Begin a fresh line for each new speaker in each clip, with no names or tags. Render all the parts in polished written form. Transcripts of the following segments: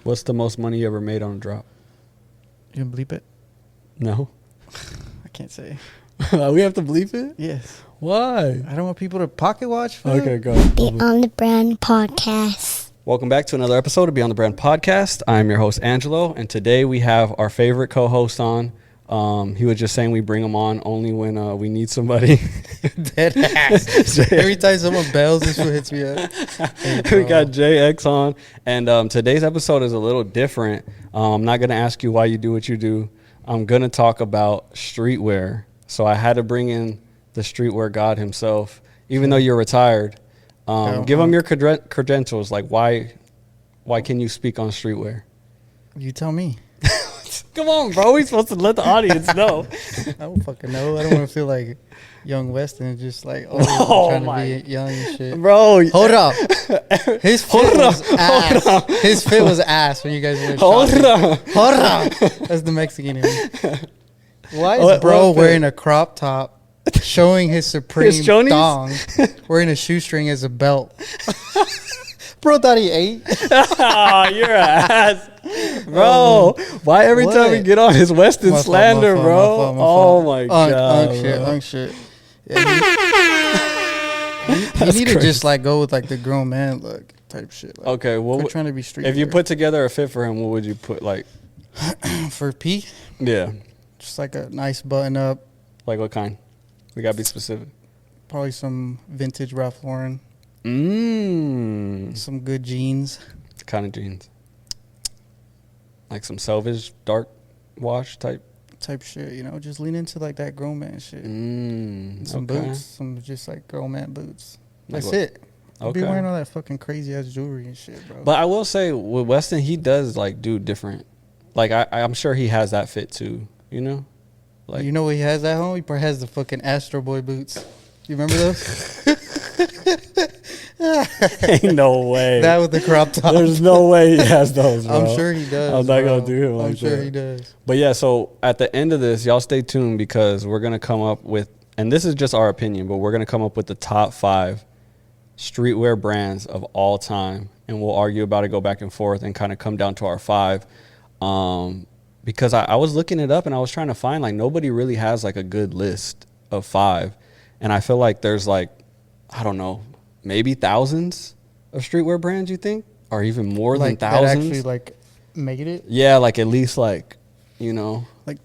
What's the most money you ever made on a drop?
You can bleep it?
No.
I can't say.
We have to bleep it?
Yes.
Why?
I don't want people to pocket watch. Food.
Okay, go.
Beyond the Brand Podcast.
Welcome back to another episode of Beyond the Brand Podcast. I'm your host, Angelo, and today we have our favorite co-host on. He was just saying we bring him on only when we need somebody.
Dead ass. Every time someone bails, this one hits me up. Hey,
we got JX on, and today's episode is a little different. I'm not going to ask you why you do what you do. I'm going to talk about streetwear. So I had to bring in the streetwear god himself, even though you're retired. Give him your credentials. Like, why can you speak on streetwear?
You tell me.
Come on, bro. We're supposed to let the audience know.
I don't fucking know. I don't want to feel like Young Weston is just like, trying to be young and shit.
Bro.
Hold up. His fit was ass. His fit was ass when you guys went shopping. Hold up. That's the Mexican in me. Why is bro wearing a crop top, showing his supreme thong, wearing a shoestring as a belt? Bro thought he ate.
Oh, you're an ass. Bro, why every time we get on his Weston slander, bro? Oh, my God.
Unk shit. Yeah, you need to just like go with like the grown man look type shit. Like,
okay, well,
we're trying to be street.
If you put together a fit for him, what would you put like?
For P?
Yeah.
Just like a nice button up.
Like what kind? We got to be specific.
Probably some vintage Ralph Lauren. Some good jeans.
What kind of jeans? Like some selvage dark wash type
shit, you know, just lean into like that grown man shit. Some boots, some just like grown man boots. That's like it. I'll be wearing all that fucking crazy ass jewelry and shit, bro.
But I will say with Weston, he does like do different. Like I'm sure he has that fit too, you know? Like,
you know what he has at home? He probably has the fucking Astro Boy boots. You remember those?
Ain't no way.
That with the crop top.
There's no way he has those, bro.
I'm sure he does.
I'm not going to do him like
I'm sure he does.
But yeah, so at the end of this, y'all stay tuned because we're going to come up with, and this is just our opinion, but we're going to come up with the top 5 streetwear brands of all time. And we'll argue about it, go back and forth, and kind of come down to our 5. Because I was looking it up and I was trying to find, like, nobody really has like a good list of 5. And I feel like there's like, I don't know, maybe thousands of streetwear brands, you think? Or even more than thousands?
That actually like made it?
Yeah, like at least like, you know.
Like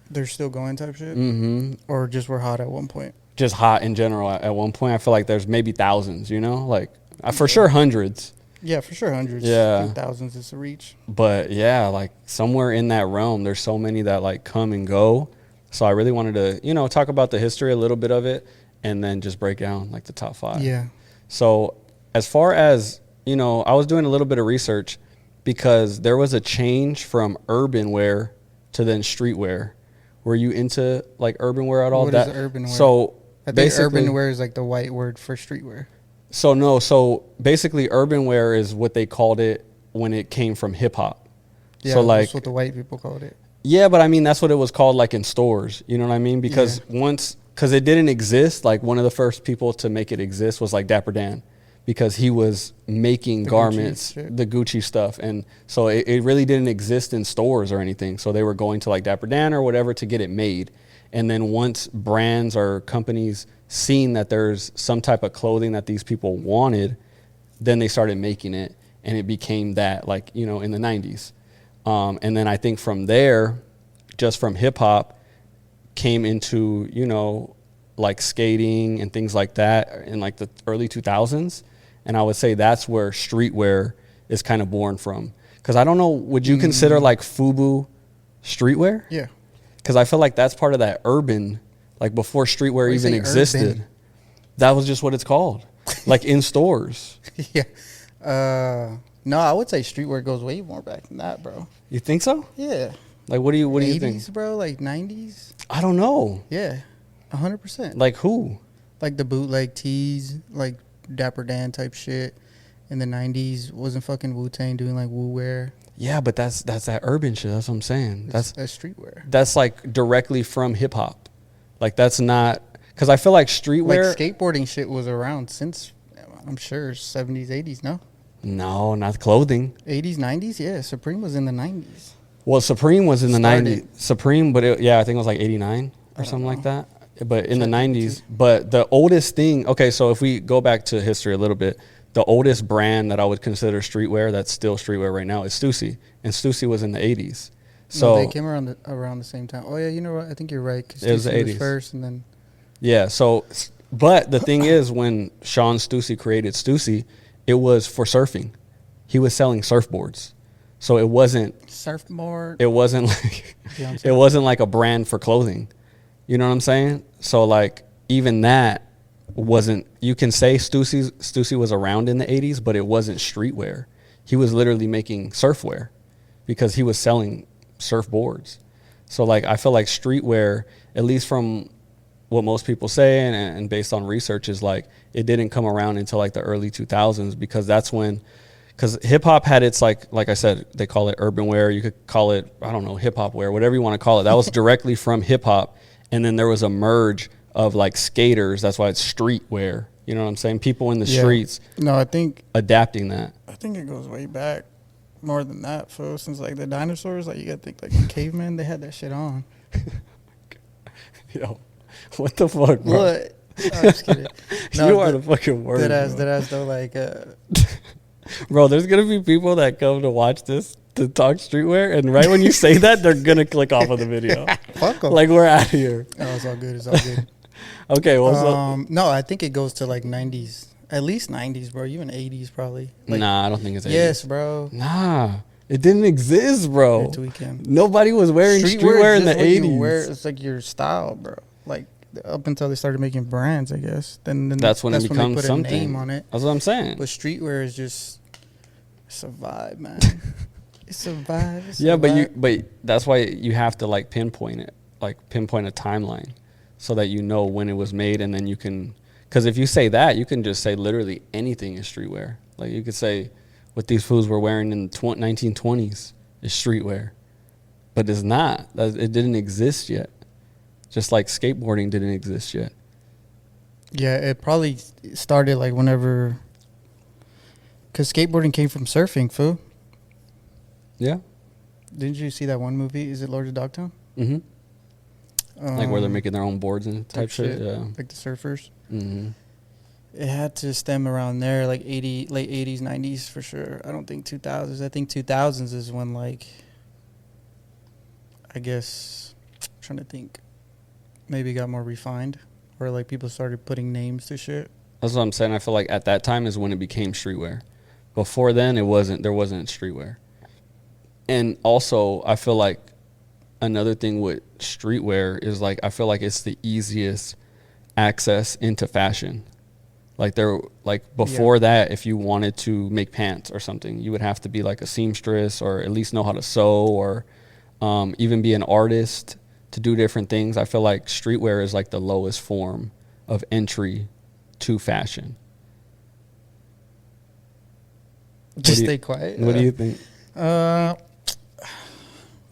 they're still going type shit?
Mm-hmm.
Or just were hot at one point?
Just hot in general. At one point, I feel like there's maybe thousands, you know? Like for sure hundreds.
Yeah, for sure hundreds.
Yeah.
Thousands is a reach.
But yeah, like somewhere in that realm, there's so many that like come and go. So I really wanted to, you know, talk about the history, a little bit of it, and then just break down like the top 5.
Yeah.
So as far as, you know, I was doing a little bit of research because there was a change from urban wear to then streetwear. Were you into like urban wear at all?
What is urban wear?
So
I think urban wear is like the white word for streetwear.
So no, so basically urban wear is what they called it when it came from hip hop.
Yeah,
so like,
that's what the white people called it.
Yeah, but I mean, that's what it was called like in stores. You know what I mean? Because because it didn't exist, like one of the first people to make it exist was like Dapper Dan, because he was making garments, the Gucci stuff. And so it really didn't exist in stores or anything. So they were going to like Dapper Dan or whatever to get it made. And then once brands or companies seen that there's some type of clothing that these people wanted, then they started making it, and it became that, like, you know, in the 90s. And then I think from there, just from hip hop, came into, you know, like skating and things like that in like the early 2000s. And I would say that's where streetwear is kind of born from. Because I don't know, would you consider like FUBU streetwear?
Yeah.
Because I feel like that's part of that urban, like before streetwear even existed. Urban? That was just what it's called, like in stores.
Yeah. No, I would say streetwear goes way more back than that, bro.
You think so?
Yeah.
Like, what do you think?
80s, bro, like 90s?
I don't know.
Yeah, 100%.
Like who? Like
the bootleg tees, like Dapper Dan type shit. In the 90s, wasn't fucking Wu-Tang doing like Wu wear?
Yeah, but that's that urban shit. That's what I'm saying. That's
streetwear.
That's like directly from hip hop. Like that's not, because I feel like streetwear.
Like skateboarding shit was around since, I'm sure, 70s, 80s, no?
No, not clothing.
80s, 90s? Yeah, Supreme was in the 90s.
Well, Supreme was in the 90s. Supreme, but I think it was like 89 or something like that. But in the 90s. But the oldest thing, okay, so if we go back to history a little bit, the oldest brand that I would consider streetwear, that's still streetwear right now, is Stussy. And Stussy was in the 80s. So
no, they came around the same time. Oh, yeah, you know what? I think you're right. Cause
it was the 80s.
Was first and then.
Yeah, so, but the thing is, when Sean Stussy created Stussy, it was for surfing. He was selling surfboards. So it wasn't
surfboard.
It wasn't like it wasn't like a brand for clothing. You know what I'm saying? So like even that wasn't, you can say Stussy was around in the 80s, but it wasn't streetwear. He was literally making surfwear because he was selling surfboards. So like I feel like streetwear, at least from what most people say and based on research, is like it didn't come around until like the early 2000s, because that's when, because hip hop had its like I said, they call it urban wear. You could call it, I don't know, hip hop wear, whatever you want to call it. That was directly from hip hop. And then there was a merge of like skaters. That's why it's streetwear. You know what I'm saying? People in the streets.
No, I think
adapting that.
I think it goes way back, more than that, fool. Since like the dinosaurs, like you gotta think like the cavemen, they had that shit on.
Yo, what the fuck, bro?
What? I'm just kidding. No,
you are the fucking worst.
That ass though, like.
Bro, there's gonna be people that come to watch this to talk streetwear, and right when you say that, they're gonna click off of the video.
Fuck 'em.
Like we're out of here.
Oh, it's all good. It's all good.
Okay, well,
no, I think it goes to like 90s, at least 90s, bro. Even 80s, probably. Like,
nah, I don't think it's 80s.
Yes, bro.
Nah, it didn't exist, bro.
You're tweaking.
Nobody was wearing streetwear in the 80s.
It's like your style, bro. Like up until they started making brands, I guess. Then
that's when it becomes
when they put
something.
A name on it.
That's what I'm saying.
But streetwear is just, it's a vibe, man. It's a vibe.
Yeah, but that's why you have to like pinpoint it, like pinpoint a timeline, so that you know when it was made, and then you can, because if you say that, you can just say literally anything is streetwear. Like you could say what these fools were wearing in the 1920s is streetwear, but it's not. It didn't exist yet. Just like skateboarding didn't exist yet.
Yeah, it probably started like whenever, because skateboarding came from surfing, fool.
Yeah.
Didn't you see that one movie? Is it Lords of Dogtown?
Mm-hmm. Like where they're making their own boards and type shit. Yeah.
Like the surfers.
Mm-hmm.
It had to stem around there, like late 80s, 90s for sure. I don't think 2000s. I think 2000s is when, like, I guess, I'm trying to think, maybe got more refined, or like people started putting names to shit.
That's what I'm saying. I feel like at that time is when it became streetwear. Before then, there wasn't streetwear. And also, I feel like another thing with streetwear is like, I feel like it's the easiest access into fashion. Like before that, if you wanted to make pants or something, you would have to be like a seamstress, or at least know how to sew, or even be an artist to do different things. I feel like streetwear is like the lowest form of entry to fashion.
Just stay quiet.
What do you think?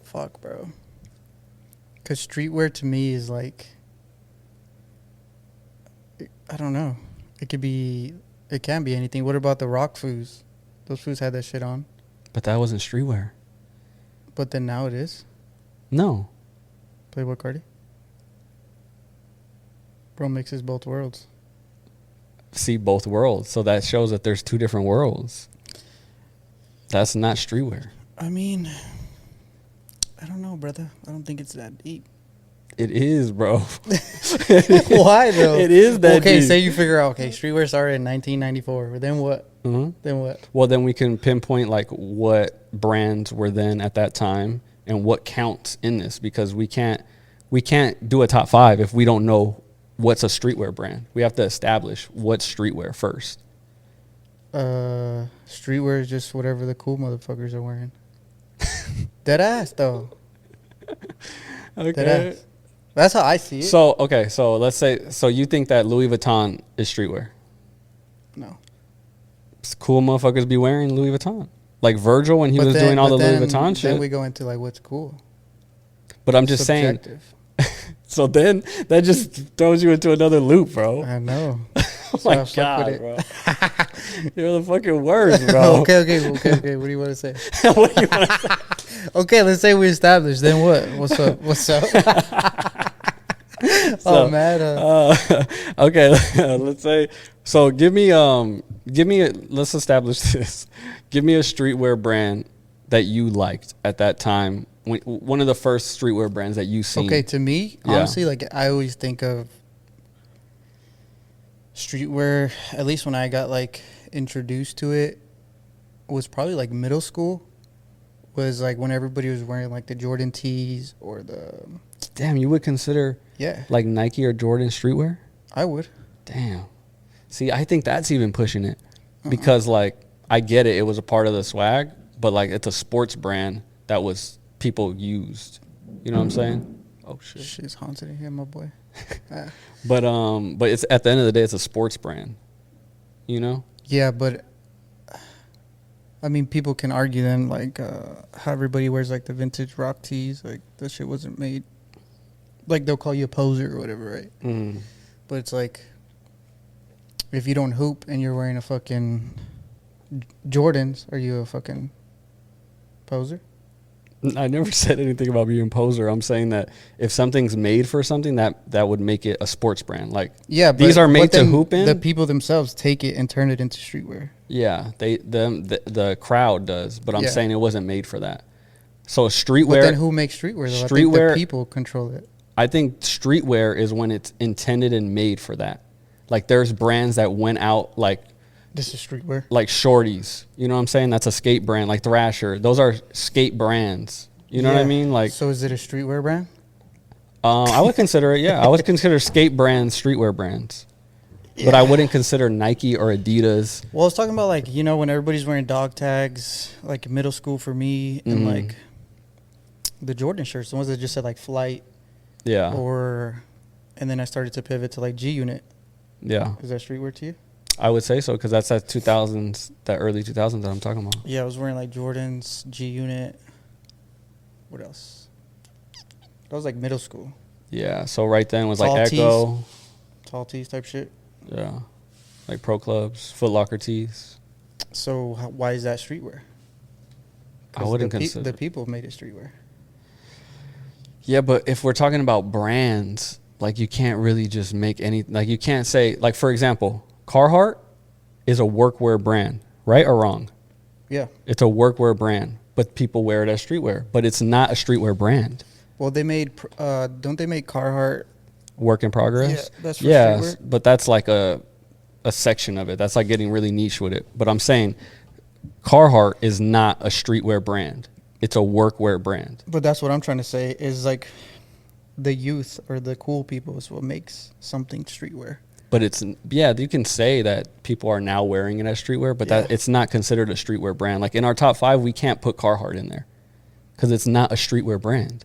Fuck, bro. Because streetwear to me is like, I don't know. It can be anything. What about the rock foos? Those foos had that shit on.
But that wasn't streetwear.
But then now it is.
No.
Playboy Cardi. Bro mixes both worlds.
See both worlds. So that shows that there's two different worlds. That's not streetwear.
I mean, I don't know, brother. I don't think it's that deep.
It is, bro.
Why, though?
It is that
okay,
deep.
say you figure out, okay, streetwear started in 1994. Then what?
Mm-hmm.
Then what?
Well, then we can pinpoint like what brands were then at that time and what counts in this, because we can't do a top 5 if we don't know what's a streetwear brand. We have to establish what's streetwear first.
Streetwear is just whatever the cool motherfuckers are wearing. Dead ass, though.
Okay.
Dead ass. That's how I see it.
So, okay, so let's say, so you think that Louis Vuitton is streetwear?
No.
Cool motherfuckers be wearing Louis Vuitton. Like Virgil when he was doing all the Louis Vuitton shit.
Then we go into like what's cool.
But I'm just saying. So then that just throws you into another loop, bro.
I know. So
my God, bro. You're the fucking worst, bro.
Okay. What do you want to say?
What do you want to say?
Okay, let's say we established. Then what? What's up?
So,
man.
Okay, let's say. So let's establish this. Give me a streetwear brand that you liked at that time. One of the first streetwear brands that you seen.
Okay, to me, honestly, like I always think of streetwear, at least when I got like introduced to it, was probably like middle school. Was like when everybody was wearing like the Jordan tees or the.
Damn, you would consider like Nike or Jordan streetwear?
I would.
Damn. See, I think that's even pushing it because like I get it. It was a part of the swag, but like it's a sports brand that was people used. You know what I'm saying? Oh shit.
Shit's haunted in here, my boy.
But it's at the end of the day, it's a sports brand. You know?
Yeah, but I mean, people can argue then like how everybody wears like the vintage rock tees. Like that shit wasn't made. Like they'll call you a poser or whatever, right?
Mm.
But it's like if you don't hoop and you're wearing a fucking Jordans, are you a fucking poser?
I never said anything about being a poser. I'm saying that if something's made for something, that would make it a sports brand. Like these are made to hoop in.
The people themselves take it and turn it into streetwear.
Yeah, the crowd does, but I'm saying it wasn't made for that. So streetwear. But
then who makes streetwear? Though?
Streetwear.
I think the people control it.
I think streetwear is when it's intended and made for that. Like there's brands that went out like.
This is streetwear.
Like Shorties. You know what I'm saying? That's a skate brand. Like Thrasher. Those are skate brands. You know what I mean? Like.
So is it a streetwear brand?
I would consider it, yeah. I would consider skate brands streetwear brands. Yeah. But I wouldn't consider Nike or Adidas.
Well, I was talking about like, you know, when everybody's wearing dog tags, like middle school for me, and like the Jordan shirts, the ones that just said like Flight.
Yeah.
And then I started to pivot to like G Unit.
Yeah.
Is that streetwear to you?
I would say so because that's that 2000s, that early 2000s that I'm talking about.
Yeah, I was wearing like Jordans, G Unit. What else? That was like middle school.
Yeah, so right then was
Tall
like Echo.
Tees. Tall tees type shit.
Yeah, like Pro Clubs, Foot Locker tees.
So why is that streetwear?
I wouldn't consider.
The people made it streetwear.
Yeah, but if we're talking about brands, like you can't really just make any, like you can't say, like for example, Carhartt is a workwear brand, right or wrong?
Yeah.
It's a workwear brand, but people wear it as streetwear, but it's not a streetwear brand.
Well, they made, don't they make Carhartt?
Work in progress?
Yeah, that's for streetwear.
But that's like a section of it. That's like getting really niche with it. But I'm saying Carhartt is not a streetwear brand. It's a workwear brand.
But that's what I'm trying to say is like the youth or the cool people is what makes something streetwear. But
it's, yeah, you can say that people are now wearing it as streetwear, but that it's not considered a streetwear brand. Like in our top 5, we can't put Carhartt in there because it's not a streetwear brand.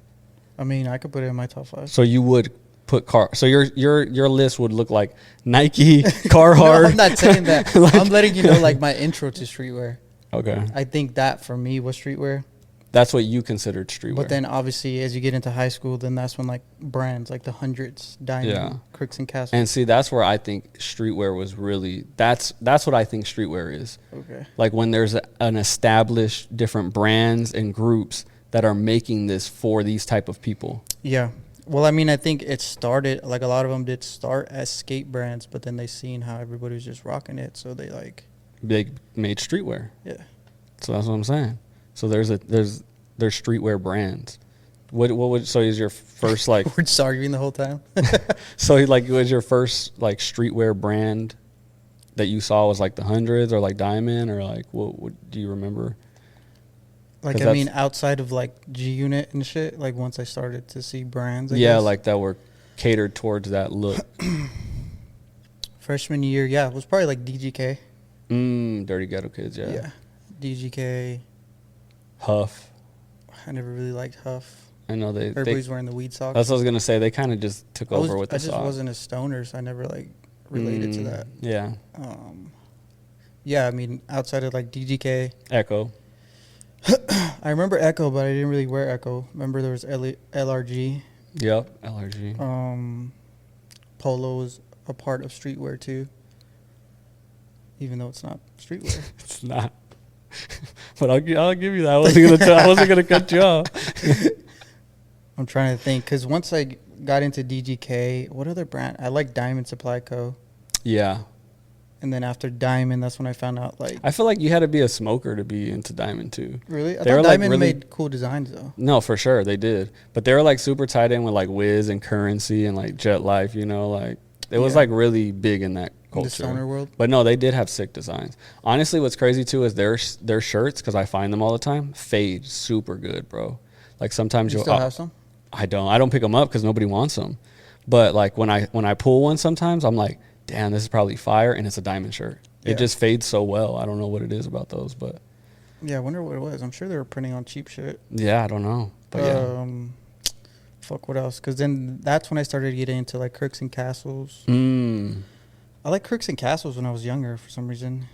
I mean, I could put it in my top 5.
So you would put so your list would look like Nike, Carhartt.
No, I'm not saying that. Like, I'm letting you know like my intro to streetwear.
Okay.
I think that for me was streetwear.
That's what you considered streetwear.
But then obviously as you get into high school, then that's when like brands like the Hundreds, Diamond, Crooks and Castles.
And see, that's where I think streetwear was really, that's what I think streetwear is.
Okay.
Like when there's an established different brands and groups that are making this for these type of people.
Yeah. Well, I mean, I think it started, like a lot of them did start as skate brands, but then they seen how everybody was just rocking it. So they
made streetwear.
Yeah.
So that's what I'm saying. So there's streetwear brands. So is your first like
we're just arguing the whole time.
So like was your first like streetwear brand that you saw was like the Hundreds or like Diamond or like what do you remember?
Like I mean outside of like G Unit and shit, like once I started to see brands I
guess.
Like
that were catered towards that look.
Freshman year, yeah, it was probably like DGK.
Dirty Ghetto Kids, yeah.
Yeah. DGK.
Huff.
I never really liked Huff.
I know
everybody's wearing the weed socks.
That's what I was gonna say. They kind of just took over with the socks.
I just wasn't a stoner, so I never like related to that.
Yeah.
Yeah, I mean outside of like DGK,
Echo.
I remember Echo, but I didn't really wear Echo. Remember there was LRG.
Yep, LRG.
Polo was a part of streetwear too. even though it's not streetwear.
It's not. But I'll give you that. I wasn't gonna cut you off.
I'm trying to think because once I got into DGK, what other brand? I like Diamond Supply Co.
Yeah.
And then after Diamond, that's when I found out like
I feel like you had to be a smoker to be into Diamond too.
Really? I
They
thought
were, like,
Diamond
really-
made cool designs though.
No, for sure they did. But they were like super tied in with like Wiz and Currency and like Jet Life. You know, like it was
Yeah.
like really big in that
In the
culture.
stoner world.
But no, they did have sick designs. Honestly, what's crazy too is their shirts, because I find them all the time, fade super good, bro. Like sometimes
You
you'll
still have some?
I don't pick them up because nobody wants them. But like when I pull one, sometimes I'm like, damn, this is probably fire, and it's a Diamond shirt.
Yeah.
It just fades so well. I don't know what it is about those, but
Yeah, I wonder what it was. I'm sure they were printing on cheap shit.
yeah, I don't know. But yeah,
Fuck, what else? Because then that's when I started getting into like Crooks and Castles.
mm.
I like Crooks and Castles when I was younger for some reason.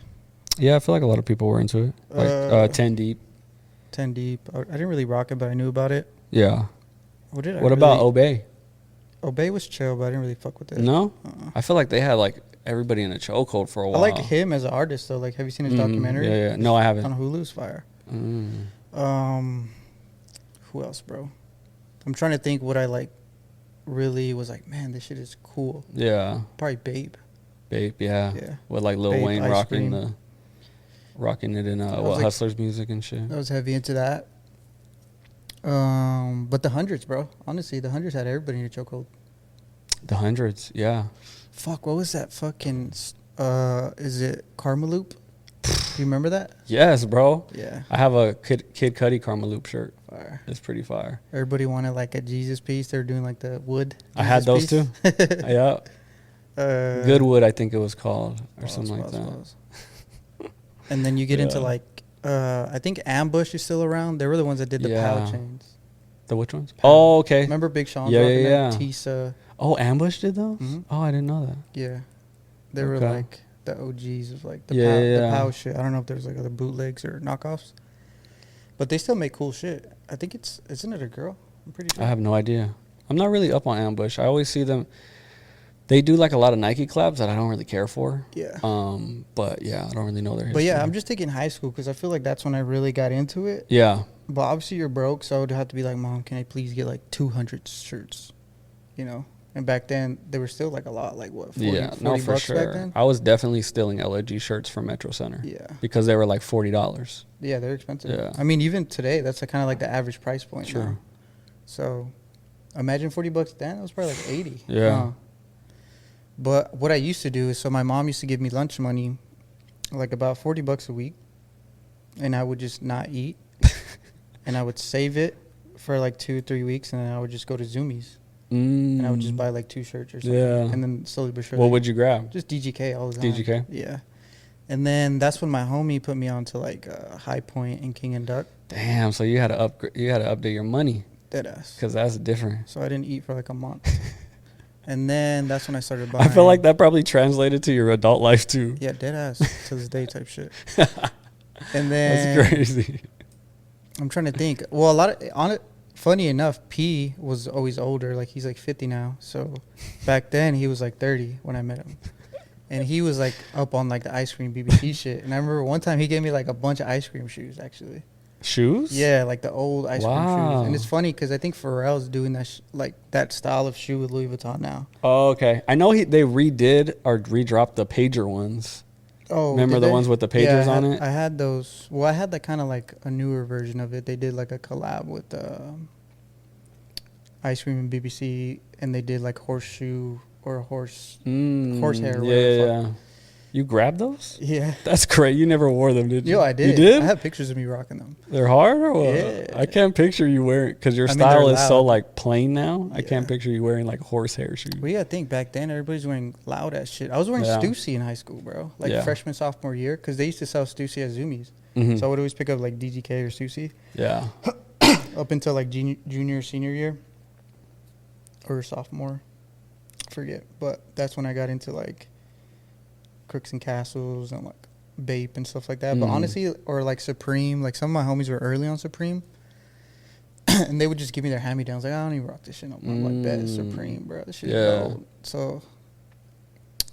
Yeah, I feel like a lot of people were into it. Like 10 Deep.
10 Deep. I didn't really rock it, but I knew about it.
Yeah.
What did I
What about Obey?
Obey was chill, but I didn't really fuck with it.
No,
Uh-uh.
I feel like they had like everybody in a chokehold for a
I
while.
like him as an artist though. Like, have you seen his documentary?
Yeah. No, I haven't.
On Hulu's fire.
Mm.
Who else, bro? I'm trying to think what I like. Really was like, man, this shit is cool.
Yeah.
Probably Babe.
Babe, yeah.
Yeah.
With like Lil
Babe,
Wayne
Ice
rocking
Cream.
rocking it in
was like-
Hustlers music and shit.
I was heavy into that. But the hundreds, bro. Honestly, the hundreds had everybody in a chokehold.
The hundreds, yeah.
Fuck, what was that fucking? Is it Karma Loop? Do you remember that?
Yes, bro.
Yeah.
I have a Kid Cudi Karma Loop shirt.
Fire.
It's pretty fire.
Everybody wanted like a Jesus piece. They were doing like the wood.
I had those
Jesus
too.
piece.
Yeah. Goodwood, I think it was called, or
Pause,
something like
pause,
that.
pause. And then you get into
Yeah.
like, I think Ambush is still around. They were the ones that did the
Yeah.
POW chains.
The which ones? Oh, okay.
Remember Big Sean?
Yeah,
rocking
yeah,
that?
yeah.
Tisa.
Oh, Ambush did those?
Mhm.
Oh, I didn't know that.
Yeah. They were
Okay.
like the OGs of like the
Yeah,
POW,
yeah,
the
yeah.
POW shit. I don't know if there's like other bootlegs or knockoffs. But they still make cool shit. I think isn't it a girl? I'm pretty sure.
I have no idea. I'm not really up on Ambush. I always see them. They do like a lot of Nike collabs that I don't really care for.
Yeah.
But yeah, I don't really know their
But
history.
yeah, I'm just thinking high school because I feel like that's when I really got into it.
Yeah.
But obviously you're broke, so I would have to be like, Mom, can I please get like 200 shirts? You know? And back then, they were still like a lot, like what, 40,
Yeah,
40
no, for
bucks back
sure.
then?
I was definitely stealing LG shirts from Metro Center.
Yeah.
Because they were like $40.
Yeah, they're expensive.
Yeah.
I mean, even today, that's kind of like the average price point
Sure.
now. So imagine 40 bucks then, it was probably like 80.
Yeah.
But what I used to do is, so my mom used to give me lunch money, like about 40 bucks a week, and I would just not eat, and I would save it for like 2-3 weeks, and then I would just go to Zoomies, and I would just buy like 2 shirts or something,
Yeah.
and then slowly but surely.
What would you grab?
Just DGK all the time.
DGK?
Yeah. And then that's when my homie put me on to like High Point and King and Duck.
Damn, so you had to upgrade. You had to update your money
Deadass.
because that's different.
So I didn't eat for like a month. And then that's when I started buying.
I feel like that probably translated to your adult life too.
Yeah, deadass to this day type shit. And then
That's crazy.
I'm trying to think. Well, a lot of on it. Funny enough, P was always older. Like he's like 50 now. So back then he was like 30 when I met him, and he was like up on like the ice cream BBC shit. And I remember one time he gave me like a bunch of ice cream shoes actually.
Shoes?
Yeah, like the old ice cream
Wow.
shoes. And it's funny because I think Pharrell's doing that like that style of shoe with Louis Vuitton now.
Oh, okay. I know they redid or redropped the pager ones.
Oh,
Remember
did
the
they?
ones with the pagers
Yeah,
on it?
I had those. Well, I had that kind of like a newer version of it. They did like a collab with Ice Cream and BBC, and they did like horseshoe or horsehair. Or whatever the fuck.
Yeah. You grabbed those?
Yeah.
That's great. You never wore them, did you?
Yo, I did.
You did?
I have pictures of me rocking them.
They're hard or what?
Yeah.
I can't picture you wearing, because your
I mean,
style
they're
is so
loud.
like plain now. I
Yeah.
can't picture you wearing like horsehair shoes.
Well, yeah, I think back then everybody's wearing loud ass shit. I was wearing
Yeah.
Stussy in high school, bro. Like
Yeah.
freshman, sophomore year, because they used to sell Stussy at Zoomies.
Mhm.
So I would always pick up like DGK or Stussy
Yeah.
up until like junior, senior year or sophomore. Forget. But that's when I got into like Crooks and Castles and like Bape and stuff like that. But
Mhm.
honestly, or like Supreme, like some of my homies were early on Supreme. And they would just give me their hand-me-downs. Like, I don't even rock this shit no more. I'm like, bet it's Supreme, bro. This shit
Yeah.
gold. So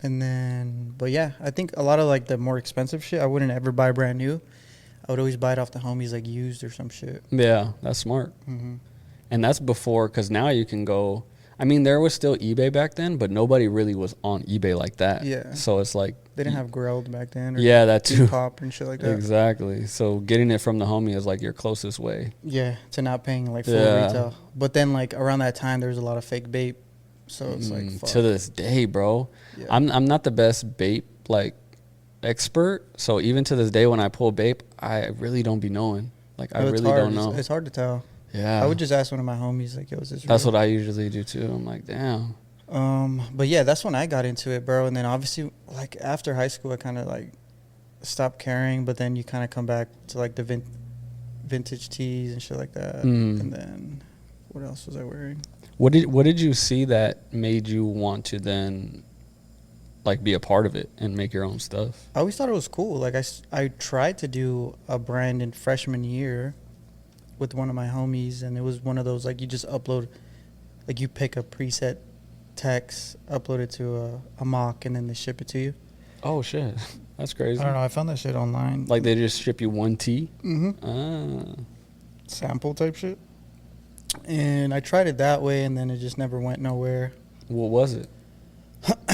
And then, but yeah, I think a lot of like the more expensive shit, I wouldn't ever buy brand new. I would always buy it off the homies, like used or some shit.
Yeah, that's smart.
Mm-hmm.
And that's before, because now you can go. I mean, there was still eBay back then, but nobody really was on eBay like that.
Yeah.
So it's like
they didn't have Greld back then. Or
yeah, that too.
Pop and shit like that.
Exactly. So getting it from the homie is like your closest way.
Yeah, to not paying like full retail. But then like around that time, there was a lot of fake vape. So it's like fuck.
To this day, bro. Yeah. I'm not the best vape like expert. So even to this day, when I pull vape, I really don't be knowing. Like I really don't know.
It's hard to tell.
Yeah.
I would just ask one of my homies, like, yo, is this real?
That's what I usually do too. I'm like, damn.
But yeah, that's when I got into it, bro. And then obviously, like after high school, I kind of like stopped caring. But then you kind of come back to like the vintage tees and shit like that. And then what else was I wearing?
What did you see that made you want to then like be a part of it and make your own stuff?
I always thought it was cool. Like I tried to do a brand in freshman year with one of my homies, and it was one of those like you just upload, like you pick a preset text, upload it to a mock, and then they ship it to you.
Oh shit, that's crazy.
I don't know. I found that shit online.
Like they just ship you one tee.
Sample type shit. And I tried it that way, and then it just never went nowhere.
What was it?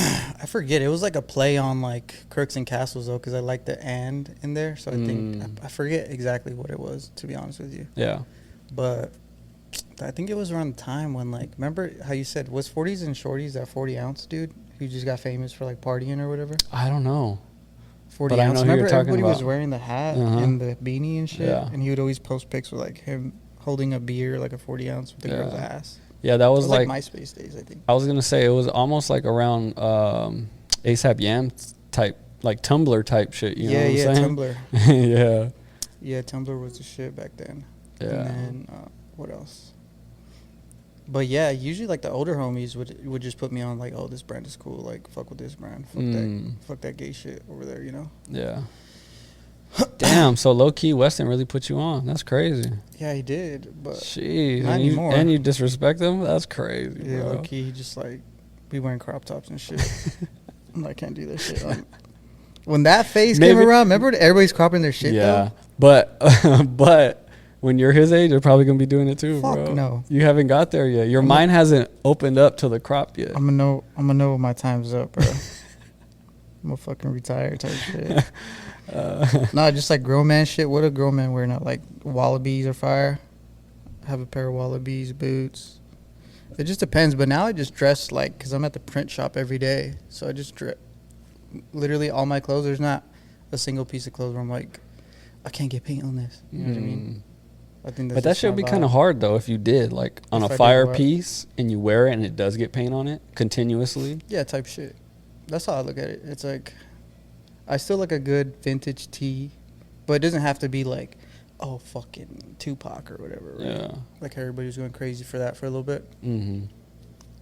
I forget. It was like a play on like Crooks and Castles though, because I like the "and" in there. So I think I forget exactly what it was, to be honest with you.
Yeah.
But I think it was around the time when like, remember how you said was 40s and shorties that 40 ounce dude who just got famous for like partying or whatever?
I don't know.
40 ounce. Remember everybody was wearing the hat and the beanie and shit, and he would always post pics with like him holding a beer, like a 40 ounce with the girl's ass.
Yeah, that was like
MySpace days, I think.
I was gonna say it was almost like around ASAP Yam type, like Tumblr type shit. You know what I'm saying?
Tumblr.
Yeah.
Yeah, Tumblr was the shit back then.
Yeah.
And then what else? But yeah, usually like the older homies would just put me on like, oh, this brand is cool. Like, fuck with this brand. Fuck that gay shit over there. You know?
Yeah. Damn, so low key Weston really put you on. That's crazy.
Yeah, he did, but
jeez,
not anymore.
And you disrespect him? That's crazy.
Yeah,
bro.
low key, he just like be wearing crop tops and shit. I can't do that shit. When that phase came around, remember everybody's cropping their shit.
Yeah,
though?
but when you're his age, you're probably gonna be doing it too,
fuck
bro.
No,
you haven't got there yet. Your mind hasn't opened up to the crop yet.
I'm gonna know when my time's up, bro. I'm gonna fucking retire type shit. No, just like grown man shit. What a grown man wearing out? Like wallabies are fire. Have a pair of wallabies boots. It just depends. But now I just dress like, because I'm at the print shop every day, so I just literally all my clothes. There's not a single piece of clothes where I'm like, I can't get paint on this. You know what I mean? I think that's, but
that should be kind of hard though if you did like on a fire piece and you wear it and it does get paint on it continuously.
Yeah, type shit. That's how I look at it. It's like, I still like a good vintage tee, but it doesn't have to be like, oh, fucking Tupac or whatever. Right?
Yeah.
Like everybody was going crazy for that for a little bit.
Mm-hmm.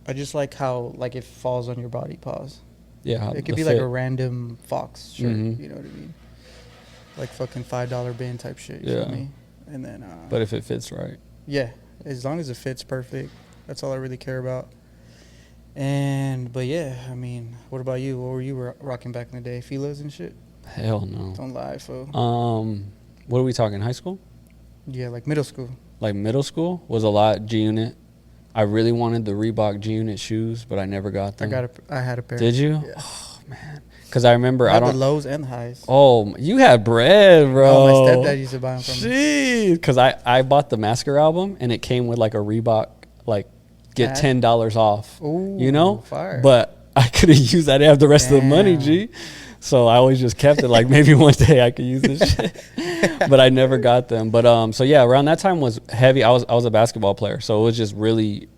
I just like how like it falls on your body. Pause.
Yeah.
It could be like a random Fox shirt. You know what I mean? Like fucking $5 bin type shit. You feel me? And then.
But if it fits right.
Yeah, as long as it fits perfect, that's all I really care about. But yeah, I mean, what about you? What were you rocking back in the day? Filas and shit?
Hell no.
Don't lie, fool.
What are we talking? High school?
Yeah, like middle school.
Like middle school was a lot G-Unit. I really wanted the Reebok G-Unit shoes, but I never got them.
I had a pair.
Did you?
Yeah.
Oh man, because I remember
I had the lows and the highs.
Oh, you had bread, bro.
Oh, my stepdad used to buy them from me.
Jeez, because I bought the Masker album and it came with like a Reebok like get $10 off.
Ooh,
you know,
fire.
But I could have used. I didn't have the rest of the money, G. So I always just kept it. Like maybe one day I could use this shit, but I never got them. But so yeah, around that time was heavy. I was a basketball player, so it was just really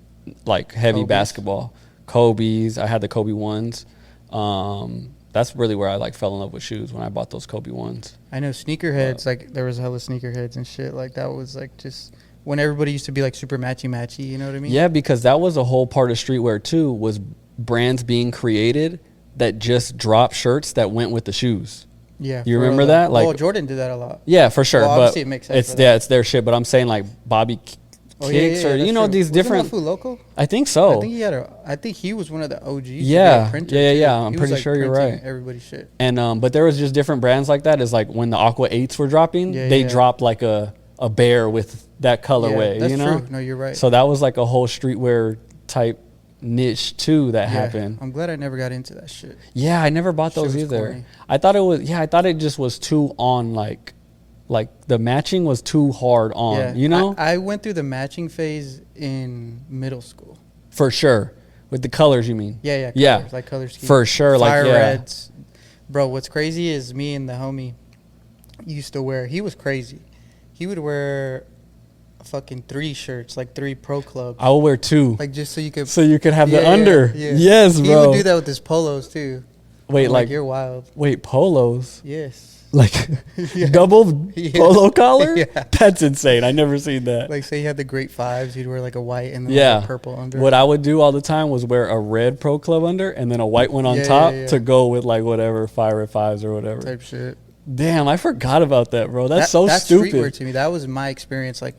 like heavy
Kobe's.
Basketball. Kobe's. I had the Kobe ones. That's really where I like fell in love with shoes when I bought those Kobe ones.
I know sneakerheads. Like there was hella sneakerheads and shit. Like that was like just when everybody used to be like super matchy. You know what I mean?
Yeah, because that was a whole part of streetwear too. Was brands being created that just dropped shirts that went with the shoes.
Yeah,
you remember that? Like,
Jordan did that a lot.
Yeah, for sure.
Well,
but
obviously it makes sense.
It's their shit. But I'm saying like Bobby kicks or these
Wasn't
different.
Food Loco?
I think so.
I think he was one of the OGs.
Yeah, I'm pretty sure you're right.
Everybody's shit.
And but there was just different brands like that. Is like when the Aqua 8s were dropping, they dropped like a bear with that colorway.
Yeah, that's true. No, you're right.
So that was like a whole streetwear type niche too that happened.
I'm glad I never got into that shit.
Yeah, I never bought those either. Corny. I thought it just was too on like the matching was too hard on,
I went through the matching phase in middle school.
For sure. With the colors, you mean?
Yeah, colors, like color scheme.
For sure.
Fire reds. Bro, what's crazy is me and the homie used to wear, he was crazy. He would wear fucking 3 shirts, like 3 pro clubs.
I will wear 2.
Like just so you could
have the under. Yeah. Yes, bro.
He would do that with his polos too.
Wait, like
you're wild.
Wait, polos?
Yes.
Like double polo collar? Yeah. That's insane. I never seen that.
Like say he had the great 5s, he'd wear like a white and then like a purple under.
What I would do all the time was wear a red pro club under and then a white one on top to go with like whatever Fire 5s or whatever.
Type shit.
Damn, I forgot about that, bro. That's so stupid. That's
streetwear to me. That was my experience. Like,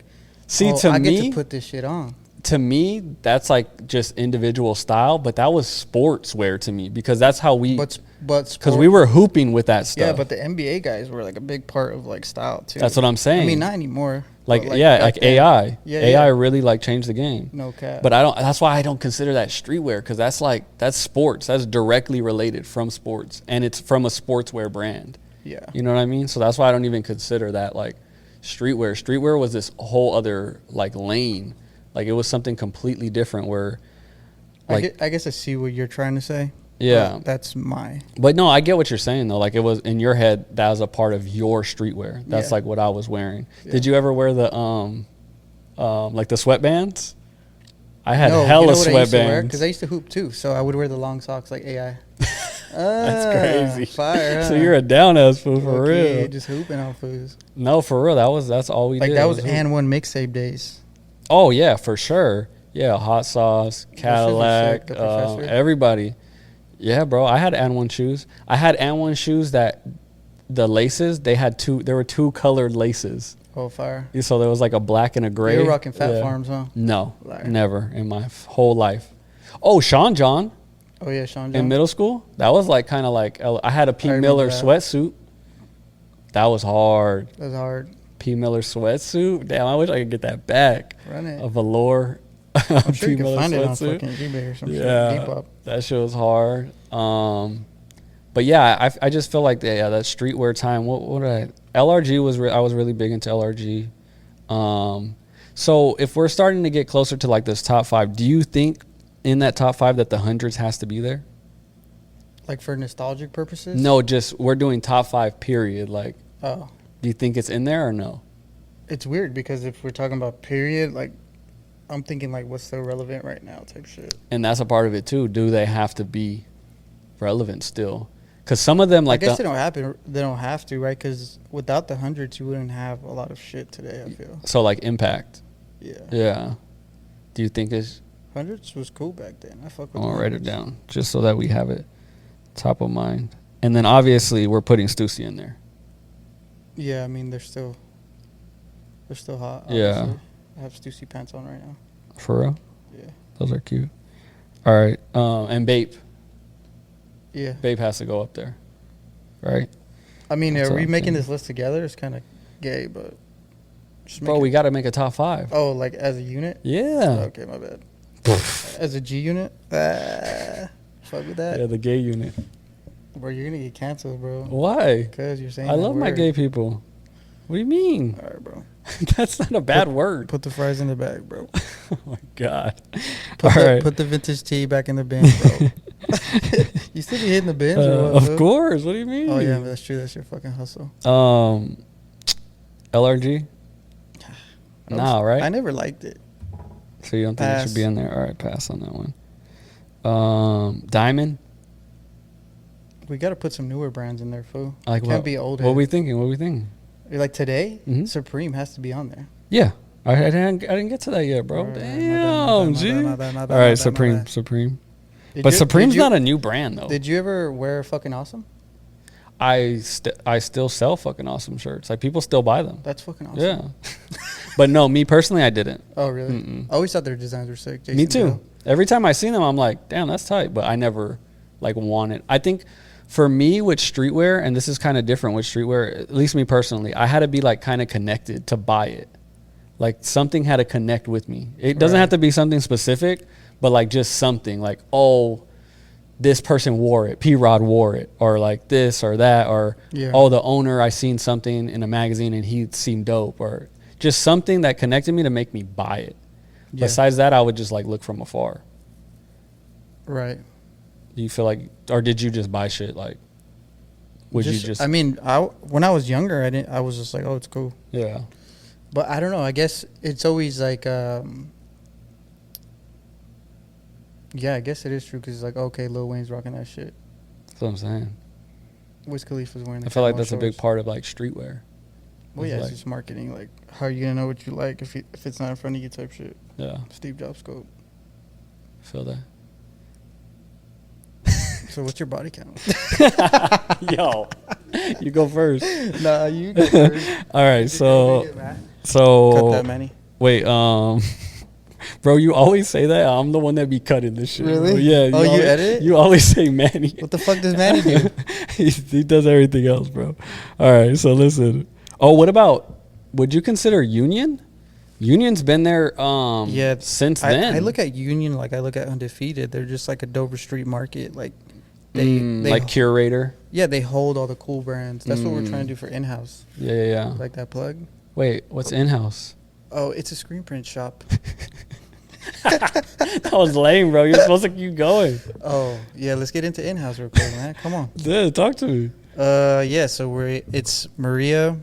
I
get to put this shit on.
To me, that's like just individual style, but that was sportswear to me because that's how we. Because we were hooping with that stuff.
Yeah, but the NBA guys were like a big part of like style too.
That's what I'm saying.
I mean, not anymore.
Like AI. AI really like changed the game.
No cap.
But that's why I don't consider that streetwear because that's sports. That's directly related from sports, and it's from a sportswear brand.
Yeah.
You know what I mean? So that's why I don't even consider that like streetwear. Streetwear was this whole other like lane. Like it was something completely different where like
I guess I see what you're trying to say.
Yeah.
But
no, I get what you're saying though. Like it was in your head that was a part of your streetwear. That's like what I was wearing. Yeah. Did you ever wear the like the sweatbands? I had hella sweatbands.
Because I used to hoop too, so I would wear the long socks like AI.
That's crazy.
Fire, huh?
So you're a down ass fool for real.
Just hooping on fools.
No, for real. That's all we did.
Like that was and one mixtape days.
Oh yeah, for sure. Yeah, Hot Sauce, Cadillac, everybody. Yeah, bro. I had And1 shoes. I had And1 shoes that the laces there were 2 colored laces.
Oh, fire.
So there was like a black and a gray.
You were rocking Fat Farms, huh?
No, never in my whole life. Oh, Sean John.
Oh yeah, Sean John.
In middle school, that was like kind of like I had a P. Miller sweatsuit. That was hard.
That was hard.
P. Miller sweatsuit. Damn, I wish I could get that back.
Run it.
A velour.
I'm sure you can find it on fucking eBay or some shit. Depop.
That shit was hard. But yeah, I just feel like that streetwear time. What did LRG was I was really big into LRG. So if we're starting to get closer to like this top 5, do you think in that top 5 that the hundreds has to be there?
Like for nostalgic purposes?
No, just we're doing top 5 period. Like,
do
you think it's in there or no?
It's weird because if we're talking about period, like I'm thinking like what's so relevant right now type shit.
And that's a part of it too. Do they have to be relevant still? Because some of them like
I guess they don't have to, right? Because without the hundreds, you wouldn't have a lot of shit today. I feel
so like impact.
Yeah.
Do you think it's
hundreds was cool back then? I fuck with.
I'm gonna write it down just so that we have it top of mind. And then obviously we're putting Stussy in there.
Yeah, I mean they're still hot.
Obviously. Yeah.
I have Stussy pants on right now.
For real?
Yeah.
Those are cute. All right. And Bape.
Yeah.
Bape has to go up there. Right?
I mean, are we making this list together? It's kind of gay, but...
Bro, we got to make a top 5.
Oh, like as a unit?
Yeah.
Okay, my bad. As a G unit? Fuck with that.
Yeah, the gay unit.
Bro, you're going to get canceled, bro.
Why?
Because you're saying
I love my gay people. What do you mean?
All right, bro.
That's not a bad word.
Put the fries in the bag, bro.
Oh, my God.
Put the vintage tea back in the bin, bro. You still be hitting the bins or what?
Of course. What do you mean?
Oh, yeah, that's true. That's your fucking hustle.
LRG? No, right?
I never liked it.
So you don't think it should be in there? All right, pass on that one. Diamond?
We got to put some newer brands in there, fool.
Like
Can't be old.
What are we thinking?
Like today,
Mm-hmm.
Supreme has to be on there.
Yeah. I didn't get to that yet, bro. Damn, G. All right, Supreme. But Supreme's not a new brand, though.
Did you ever wear fucking Awesome?
I still sell fucking awesome shirts. Like people still buy them.
That's fucking awesome.
Yeah. But no, me personally, I didn't.
Oh, really?
Mm-mm.
I always thought their designs were sick. Jason
Me too.
Ditto.
Every time I see them, I'm like, damn, that's tight. But I never like wanted. I think for me with streetwear, and this is kind of different with streetwear, at least me personally, I had to be like kind of connected to buy it. Like something had to connect with me. It doesn't have to be something specific, but like just something like, oh, this person wore it. P-Rod wore it, or like this or that, or oh, the owner, I seen something in a magazine and he seemed dope, or just something that connected me to make me buy it. Yeah. Besides that, I would just like look from afar.
Right.
Do you feel like, or did you just buy shit? Like, would you just?
I mean, when I was younger, I was just like, oh, it's cool.
Yeah.
But I don't know. I guess it's always like, yeah, I guess it is true because it's like, okay, Lil Wayne's rocking that shit.
That's what I'm saying.
Wiz Khalifa's wearing the
I feel like that's a big part of like streetwear.
Well, yeah, it's just marketing. Like, how are you going to know what you like if it's not in front of you type shit?
Yeah.
Steve Jobs quote.
Feel that.
So what's your body count?
Yo, you go first.
Nah, you go first.
All right, so
cut that, Manny.
Wait, bro, you always say that. I'm the one that be cutting this shit.
Really?
Yeah.
Oh, you edit it?
You always say Manny.
What the fuck does Manny do?
he does everything else, bro. All right, so listen. Oh, what about? Would you consider Union? Union's been there since then.
I look at Union like I look at Undefeated. They're just like a Dover Street Market. Like they
like curator.
Yeah, they hold all the cool brands. That's what we're trying to do for InHouse.
Yeah.
Like that plug.
Wait, what's InHouse?
Oh, it's a screen print shop.
That was lame, bro. You're supposed to keep going.
Oh, yeah, let's get into InHouse real quick, man. Come on.
Yeah, talk to me.
Yeah, so it's Maria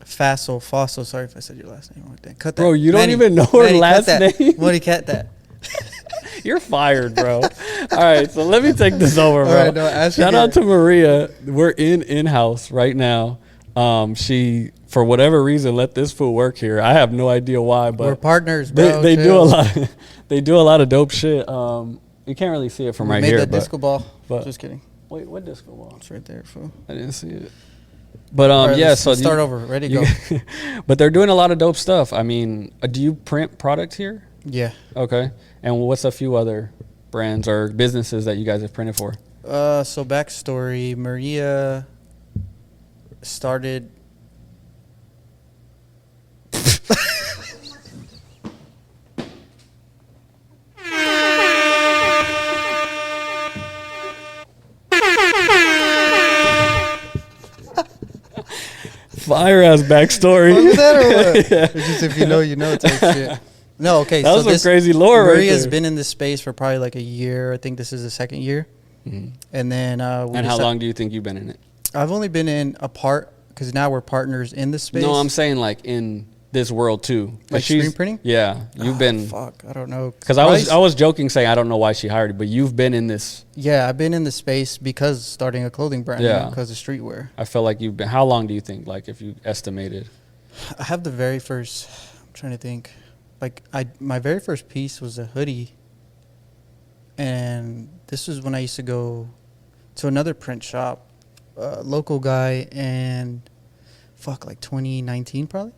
Fossil. Sorry if I said your last name wrong. Cut that.
Bro, you don't even know her last name?
Money cut that.
You're fired, bro. All right, so let me take this over, bro.
All right, no,
shout out to Maria. We're in InHouse right now. She, for whatever reason, let this fool work here. I have no idea why, but
we're partners, bro.
They do a lot. They do a lot of dope shit. You can't really see it from right here.
Made that disco ball.
But
just kidding.
Wait, what disco ball?
It's right there, fool.
I didn't see it. But
right,
yeah,
let's
so
start over. Ready, go.
But they're doing a lot of dope stuff. I mean, do you print product here?
Yeah.
Okay. And what's a few other brands or businesses that you guys have printed for?
So backstory, Maria started.
Fire ass backstory.
Is that or what? Yeah. It's just if you know, you know type shit. No, okay.
That was some crazy lore right there.
Maria's been in this space for probably like a year. I think this is the second year. Mm-hmm. And then
and how long do you think you've been in it?
I've only been in a part because now we're partners in this space.
No, I'm saying like in this world too.
Like screen printing?
Yeah, you've been.
Fuck, I don't know.
Because I was joking saying I don't know why she hired you, but you've been in this.
Yeah, I've been in the space because starting a clothing brand. Yeah, because of streetwear.
I feel like you've been. How long do you think? Like if you estimated?
I have the very first. I'm trying to think. Like my very first piece was a hoodie, and this was when I used to go to another print shop, local guy, and like 2019 probably.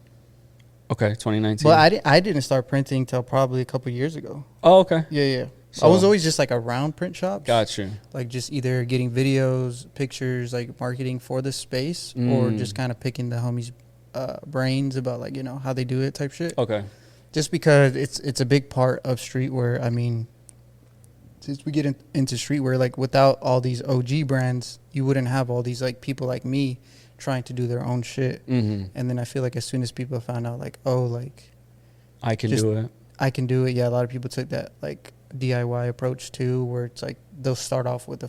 Okay, 2019.
But I didn't start printing till probably a couple years ago.
Oh, okay.
Yeah. So I was always just like around print shops.
Got you.
Like just either getting videos, pictures, like marketing for the space, or just kind of picking the homies' brains about like, you know, how they do it type shit.
Okay.
Just because it's a big part of streetwear. I mean, since we get into streetwear, like without all these OG brands, you wouldn't have all these like people like me trying to do their own shit. Mm-hmm. And then I feel like as soon as people found out like, oh, like
I can do it.
Yeah, a lot of people took that like DIY approach too, where it's like they'll start off with a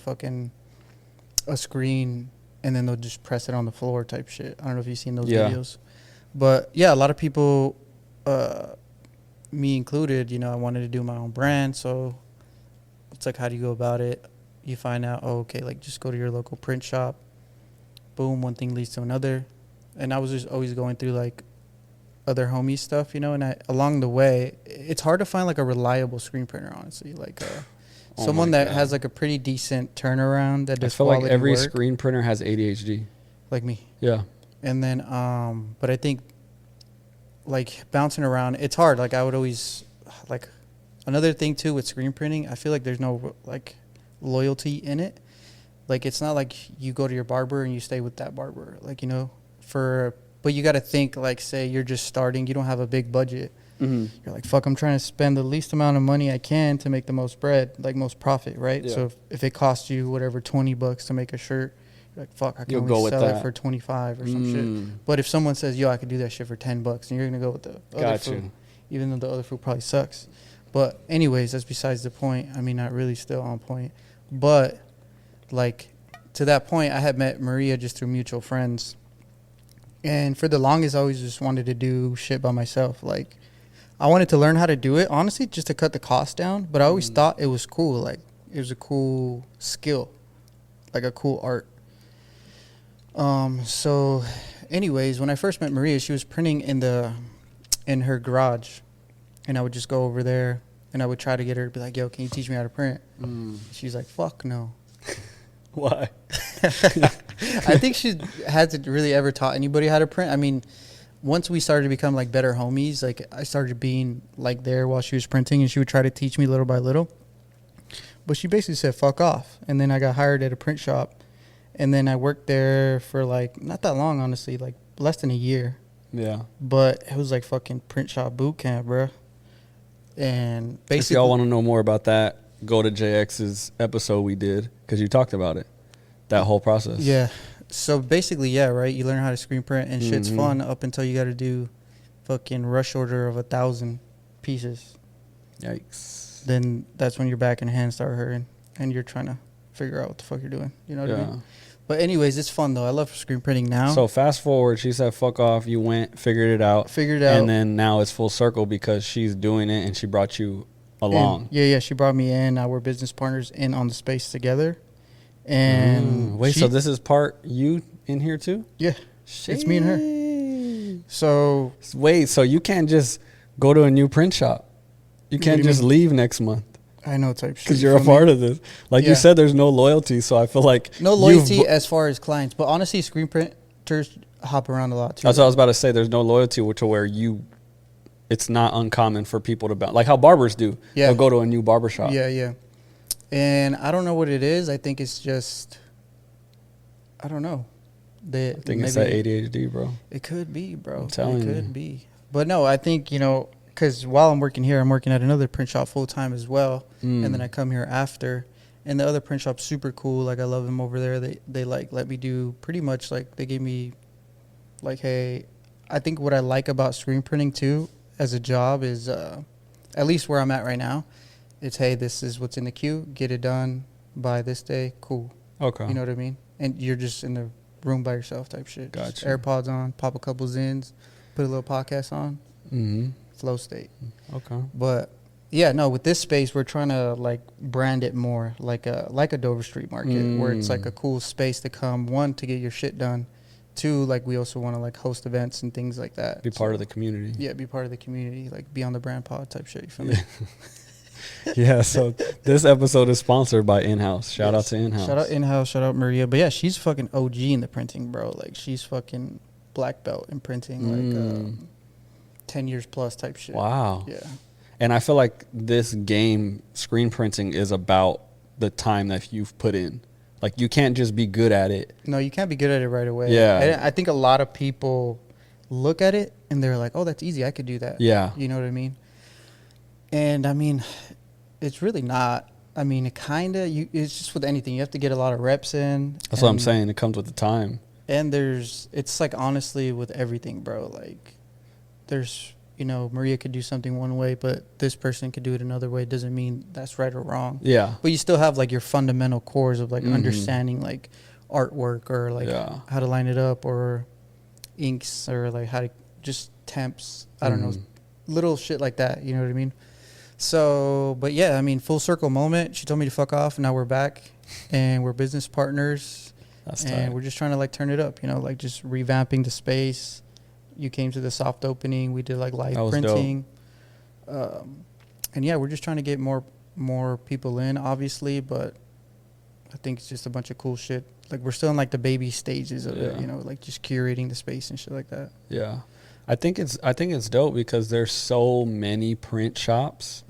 screen and then they'll just press it on the floor type shit. I don't know if you've seen those videos, but yeah, a lot of people, me included, you know, I wanted to do my own brand. So it's like, how do you go about it? You find out, oh, okay, like just go to your local print shop. Boom, one thing leads to another. And I was just always going through like other homie stuff, you know, and along the way, it's hard to find like a reliable screen printer, honestly. Like someone that has like a pretty decent turnaround that does
I feel like every
work,
screen printer has ADHD.
like me.
Yeah.
And then, but I think like bouncing around, it's hard. Like I would always like another thing too with screen printing. I feel like there's no like loyalty in it. Like it's not like you go to your barber and you stay with that barber. Like, you know, but you got to think like, say you're just starting, you don't have a big budget.
Mm-hmm.
You're like, fuck, I'm trying to spend the least amount of money I can to make the most bread, like most profit, right?
Yeah.
So if it costs you whatever $20 to make a shirt, you're like, fuck, I can only sell it for 25 or some shit. But if someone says, yo, I could do that shit for $10, and you're gonna go with the other food, even though the other food probably sucks. But anyways, that's besides the point. I mean, not really, still on point. But like to that point, I had met Maria just through mutual friends, and for the longest, I always just wanted to do shit by myself, like. I wanted to learn how to do it, honestly, just to cut the cost down. But I always thought it was cool. Like, it was a cool skill, like a cool art. So, anyways, when I first met Maria, she was printing in her garage. And I would just go over there, and I would try to get her to be like, yo, can you teach me how to print? She's like, fuck no.
Why?
I think she hasn't really ever taught anybody how to print. I mean... Once we started to become like better homies, like I started being like there while she was printing, and she would try to teach me little by little. But she basically said, fuck off. And then I got hired at a print shop. And then I worked there for like, not that long, honestly, like less than a year.
Yeah.
But it was like fucking print shop boot camp, bro. And basically.
If y'all want to know more about that, go to JX's episode we did, because you talked about it. That whole process.
Yeah. So basically, yeah, right. You learn how to screen print, and shit's fun up until you got to do fucking rush order of 1,000 pieces.
Yikes.
Then that's when your back and hands start hurting, and you're trying to figure out what the fuck you're doing. You know what I mean? But anyways, it's fun though. I love screen printing now.
So fast forward, she said, "Fuck off." You went, figured it out, and then now it's full circle because she's doing it, and she brought you along.
Yeah. She brought me in. Now we're business partners in on the space together. And
wait, so this is part you in here too?
Yeah, it's me and her. So
wait, so you can't just go to a new print shop? You can't just leave next month?
I know, type shit.
Because you're a part of this. Like you said, there's no loyalty, so I feel like
no loyalty as far as clients. But honestly, screen printers hop around a lot too.
That's what I was about to say. There's no loyalty to where it's not uncommon for people to bounce, like how barbers do. Yeah, they'll go to a new barber shop.
Yeah. And I don't know what it is. I think it's just, I don't know.
I think it's that ADHD, bro.
It could be, bro.
I'm telling you.
It could be. But no, I think, because while I'm working here, I'm working at another print shop full time as well. And then I come here after. And the other print shop's super cool. Like, I love them over there. They like, let me do pretty much, like, they gave me, like, hey, I think what I like about screen printing, too, as a job is, at least where I'm at right now, it's, hey, this is what's in the queue. Get it done by this day. Cool.
Okay.
You know what I mean? And you're just in the room by yourself type shit.
Gotcha.
Just AirPods on, pop a couple zins, put a little podcast on. Flow state.
Okay.
But, yeah, no, with this space, we're trying to, like, brand it more like a Dover Street Market where it's, like, a cool space to come, one, to get your shit done. Two, like, we also want to, like, host events and things like that.
Be part of the community.
Yeah, be part of the community. Like, be on the brand pod type shit. You feel me?
Yeah, so this episode is sponsored by InHouse. Shout out to InHouse.
Shout out InHouse. Shout out Maria. But yeah, she's fucking OG in the printing, bro. Like, she's fucking black belt in printing, like 10 years plus type shit.
Wow.
Yeah.
And I feel like this game, screen printing, is about the time that you've put in. Like, you can't just be good at it.
No, you can't be good at it right away.
Yeah.
And I think a lot of people look at it and they're like, oh, that's easy. I could do that.
Yeah.
You know what I mean? And I mean, it's really not. I mean, it kind of, it's just with anything. You have to get a lot of reps in.
That's what I'm saying. It comes with the time.
And it's like, honestly, with everything, bro. Like, there's, Maria could do something one way, but this person could do it another way. It doesn't mean that's right or wrong.
Yeah.
But you still have, like, your fundamental cores of, like, understanding, like, artwork or, like, how to line it up or inks or, like, how to just temps. I don't know. Little shit like that. You know what I mean? So, but yeah, I mean, full circle moment. She told me to fuck off, and now we're back, and we're business partners.
That's
and
tight.
We're just trying to, like, turn it up, like, just revamping the space. You came to the soft opening. We did, like, live printing. And yeah, we're just trying to get more more people in, obviously, but I think it's just a bunch of cool shit. Like, we're still in like the baby stages of it, you know, like just curating the space and shit like that.
Yeah. I think it's dope because there's so many print shops,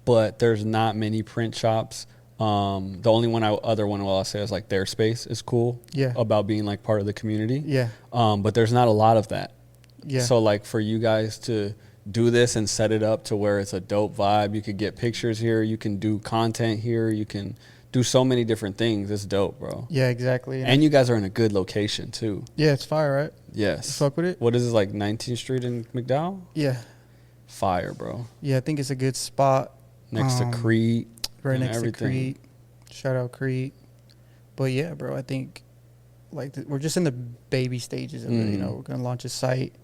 but there's not many print shops. The only other one I'll say is like their space is cool. Yeah. About being like part of the community. Yeah. But there's not a lot of that. Yeah. So like for you guys to do this and set it up to where it's a dope vibe, you could get pictures here, you can do content here, you can do so many different things. It's dope, bro.
Yeah, exactly.
And you guys are in a good location too.
Yeah, it's fire, right?
Yes.
You fuck with it?
What is this, like 19th Street in McDowell?
Yeah.
Fire, bro.
Yeah, I think it's a good spot.
Next to Crete.
Right next to Crete. Shout out Crete. But yeah, bro, I think like we're just in the baby stages of it. You know, we're gonna launch a site,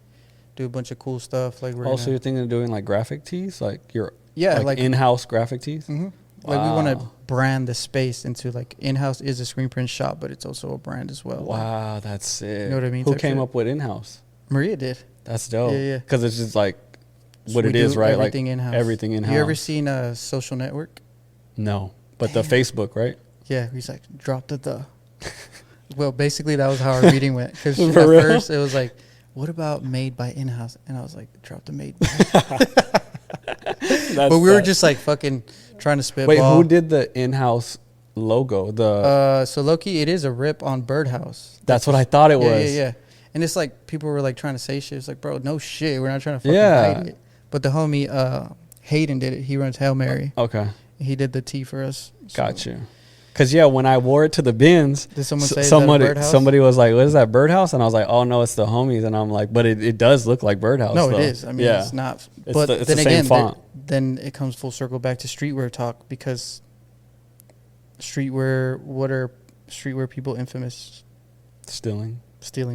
do a bunch of cool stuff. Like
also, you're thinking of doing like graphic tees, like your
like
in-house graphic tees.
Wow. Like we want to brand the space into like in-house is a screen print shop, but it's also a brand as well.
Wow, that's sick.
You know what I mean?
Who came up with in-house?
Maria did.
That's dope.
Yeah.
Because it's just like what it is, right?
Everything
like
in-house.
Everything in-house.
You ever seen a Social Network?
No, but the Facebook, right?
Yeah, he's like, drop the. Well, basically, that was how our meeting went. Because at first, it was like, what about made by in-house? And I was like, drop the made by. But we were just like fucking trying to spitball.
Wait, who did the in-house logo?
So low-key, it is a rip on Birdhouse.
That's what I thought it was.
Yeah. And it's like, people were like trying to say shit. It's like, bro, no shit. We're not trying to fucking hide it. But the homie Hayden did it. He runs Hail Mary.
Okay.
He did the tea for us.
Got you. Because, when I wore it to the bins,
did someone say
somebody was like, what is that, Birdhouse? And I was like, oh, no, it's the homies. And I'm like, but it does look like Birdhouse.
No, though. It is. I mean, it's not. But
it's
then
the same font.
Then it comes full circle back to streetwear talk, because streetwear, what are streetwear people infamous? Stealing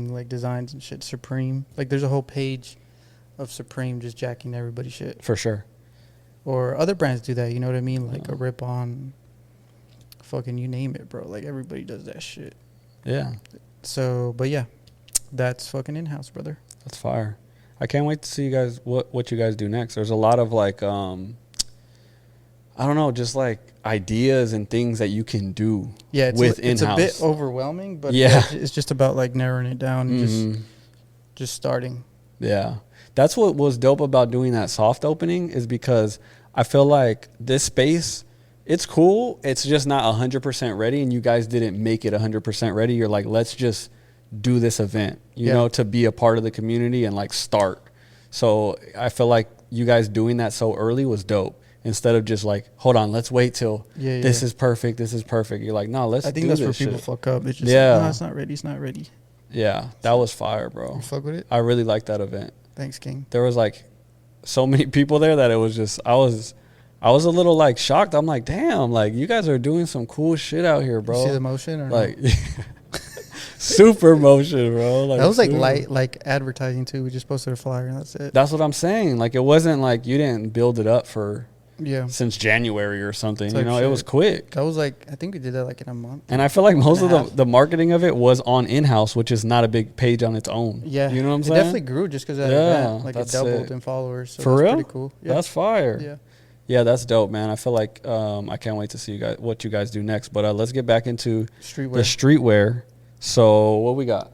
like designs and shit. Supreme. Like there's a whole page of Supreme just jacking everybody's shit.
For sure.
Or other brands do that, you know what I mean? Like a rip on fucking you name it, bro. Like everybody does that shit. Yeah. So, but yeah, that's fucking in-house, brother.
That's fire. I can't wait to see you guys, what you guys do next. There's a lot of like, I don't know, just like ideas and things that you can do with in-house.
It's a bit overwhelming, but it's just about like narrowing it down and just starting.
Yeah. That's what was dope about doing that soft opening, is because I feel like this space, it's cool. It's just not 100% ready, and you guys didn't make it 100% ready. You're like, let's just do this event, you know, to be a part of the community and like start. So I feel like you guys doing that so early was dope. Instead of just like, hold on, let's wait till this is perfect. This is perfect. You're like, no, let's do this. I think that's where people
fuck up. It's just like, no, it's not ready. It's not ready.
Yeah, that was fire, bro.
You fuck with it?
I really liked that event.
Thanks, King.
There was like so many people there that it was just, I was a little like shocked. I'm like, damn, like you guys are doing some cool shit out here, bro.
You see the motion or
like super motion, bro. Like,
that was like light, like advertising too. We just posted a flyer and that's it.
That's what I'm saying. Like it wasn't like you didn't build it up for since January or something. You know, it was quick.
That was like, I think we did that like in a month.
And I feel like most of the marketing of it was on in-house, which is not a big page on its own.
Yeah.
You know what I'm saying?
It definitely grew just because of that event. Like it doubled in followers. So
for real?
Pretty cool.
Yeah. That's fire.
Yeah.
Yeah, that's dope, man. I feel like I can't wait to see what you guys do next. But let's get back into the streetwear. So what we got?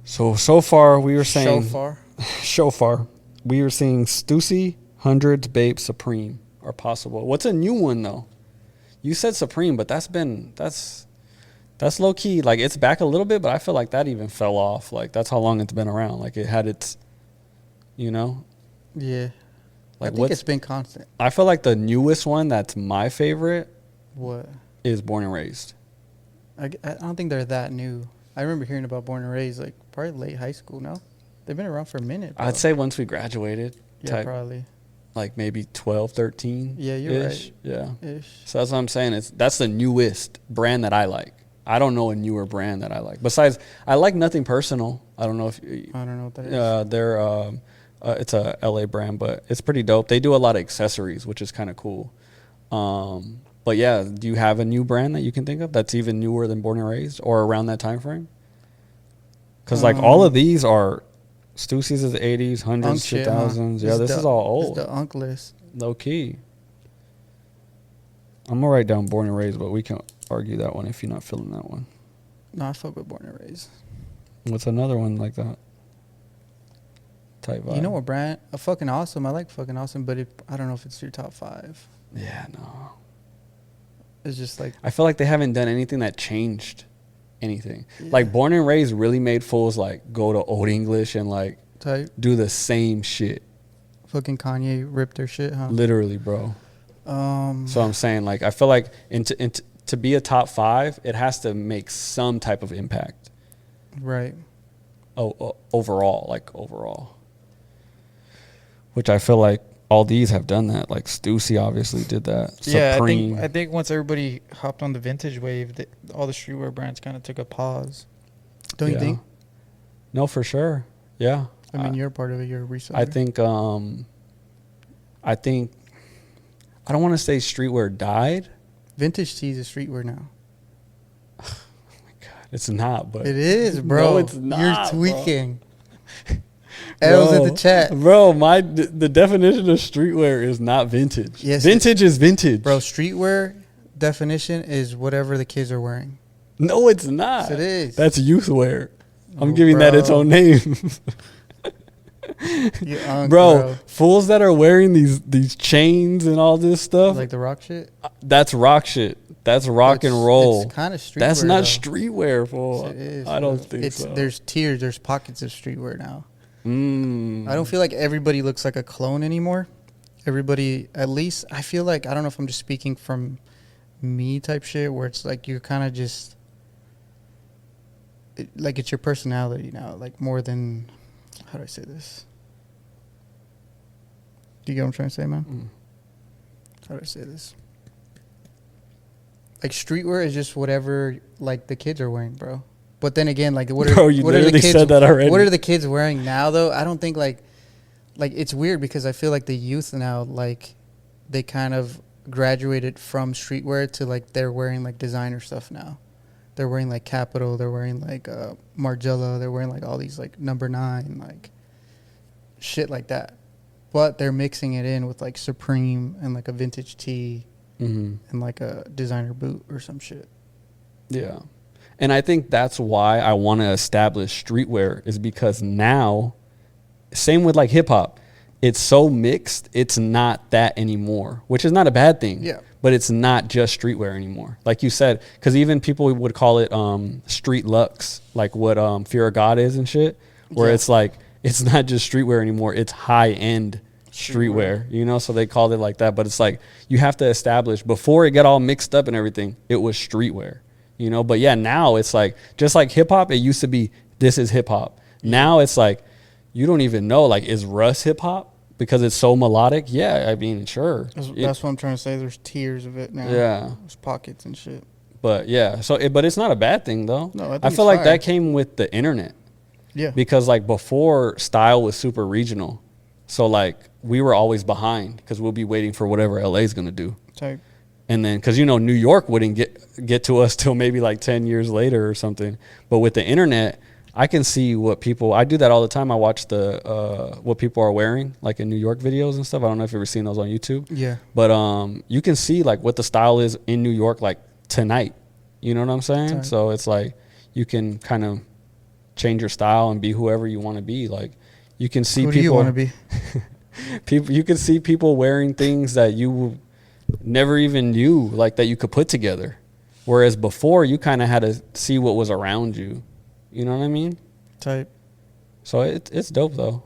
So far we were saying we were seeing Stussy, Hundreds, Babe, Supreme are possible. What's a new one though? You said Supreme, but that's low key. Like it's back a little bit, but I feel like that even fell off. Like that's how long it's been around. Like it had its, you know.
Yeah. Like I think it's been constant.
I feel like the newest one that's my favorite.
What?
Is Born and Raised.
I don't think they're that new. I remember hearing about Born and Raised like probably late high school. No, they've been around for a minute. Bro.
I'd say once we graduated.
Yeah, probably.
Like maybe 12, 13.
Yeah, you're right.
Yeah. Ish. So that's what I'm saying. That's the newest brand that I like. I don't know a newer brand that I like. Besides, I like Nothing Personal. I don't know if
I don't know what that is.
They're it's a LA brand, but it's pretty dope. They do a lot of accessories, which is kind of cool. But yeah, do you have a new brand that you can think of that's even newer than Born and Raised or around that time frame? Because like all of these are Stussy's is the 80s, hundreds, 2000s. Yeah, this is all old.
It's the Unk list.
Low key. I'm gonna write down born and raised, but we can argue that one if you're not feeling that one.
No, I fuck with born and raised.
What's another one like that? Type vibe.
You know what brand? Fucking Awesome. I like Fucking Awesome, but I don't know if it's your top 5.
Yeah, no.
It's just like
I feel like they haven't done anything that changed anything.
Yeah.
Like Born and Raised really made fools like go to Old English and like
type.
do the same shit.
Fucking Kanye ripped their shit, huh?
Literally, bro. So I'm saying, like, I feel like to be a top 5, it has to make some type of impact.
Right.
Overall. Which I feel like all these have done that. Like Stussy obviously did that.
Yeah,
Supreme.
I think once everybody hopped on the vintage wave, all the streetwear brands kind of took a pause.
Don't you think?
No, for sure. Yeah.
I mean, you're part of it. You're a reseller.
I think I don't want to say streetwear died.
Vintage tees is streetwear now.
Oh my God, it's not, but
it is, bro.
No, it's not.
You're tweaking. L's in the chat,
bro. The definition of streetwear is not vintage.
Yes,
vintage is vintage,
bro. Streetwear definition is whatever the kids are wearing.
No, it's not.
Yes, it is.
That's youth wear. I'm giving that its own name. Bro, fools that are wearing these chains and all this stuff,
like the rock shit.
That's rock shit. That's rock and roll.
It's kind of streetwear.
That's not streetwear, fool.
It is.
I don't think so.
There's tiers. There's pockets of streetwear now.
I
don't feel like everybody looks like a clone anymore. Everybody, at least, I feel like, I don't know if I'm just speaking from me type shit, where it's like you're kind of just, like it's your personality now, like more than, how do I say this? Do you get what I'm trying to say, man? How do I say this? Like streetwear is just whatever like the kids are wearing, bro. But then again, like what are the kids
said that already.
What are the kids wearing now though? I don't think like it's weird because I feel like the youth now, like they kind of graduated from streetwear to like they're wearing like designer stuff now. They're wearing like Capital, they're wearing like Margiela, they're wearing like all these like number 9, like shit like that. But they're mixing it in with like Supreme and like a vintage tee and like a designer boot or some shit.
Yeah. And I think that's why I want to establish streetwear, is because now, same with like hip hop, it's so mixed, it's not that anymore, which is not a bad thing.
Yeah.
But it's not just streetwear anymore. Like you said, because even people would call it street luxe, like what Fear of God is and shit, where it's like, it's not just streetwear anymore, it's high-end streetwear, you know? So they called it like that. But it's like, you have to establish, before it got all mixed up and everything, it was streetwear. You know, but yeah, now it's like, just like hip hop, it used to be, this is hip hop. Now it's like, you don't even know, like, is Russ hip hop because it's so melodic? Yeah, I mean, sure.
That's what I'm trying to say. There's tiers of it now.
Yeah.
There's pockets and shit.
But yeah, but it's not a bad thing though.
No,
I feel like that came with the internet.
Yeah.
Because like before, style was super regional. So like we were always behind because we'll be waiting for whatever LA's going to do.
Type.
And then, because, you know, New York wouldn't get to us till maybe like 10 years later or something. But with the internet, I can see what people, I do that all the time. I watch what people are wearing, like in New York videos and stuff. I don't know if you've ever seen those on YouTube.
Yeah.
But you can see like what the style is in New York, like tonight. You know what I'm saying?
Sorry.
So it's like you can kind of change your style and be whoever you want to be. Like you can see
Who
people.
do you want to be?
You can see people wearing things that you never even knew, like that you could put together. Whereas before, you kind of had to see what was around you. You know what I mean?
Type.
So it's dope though.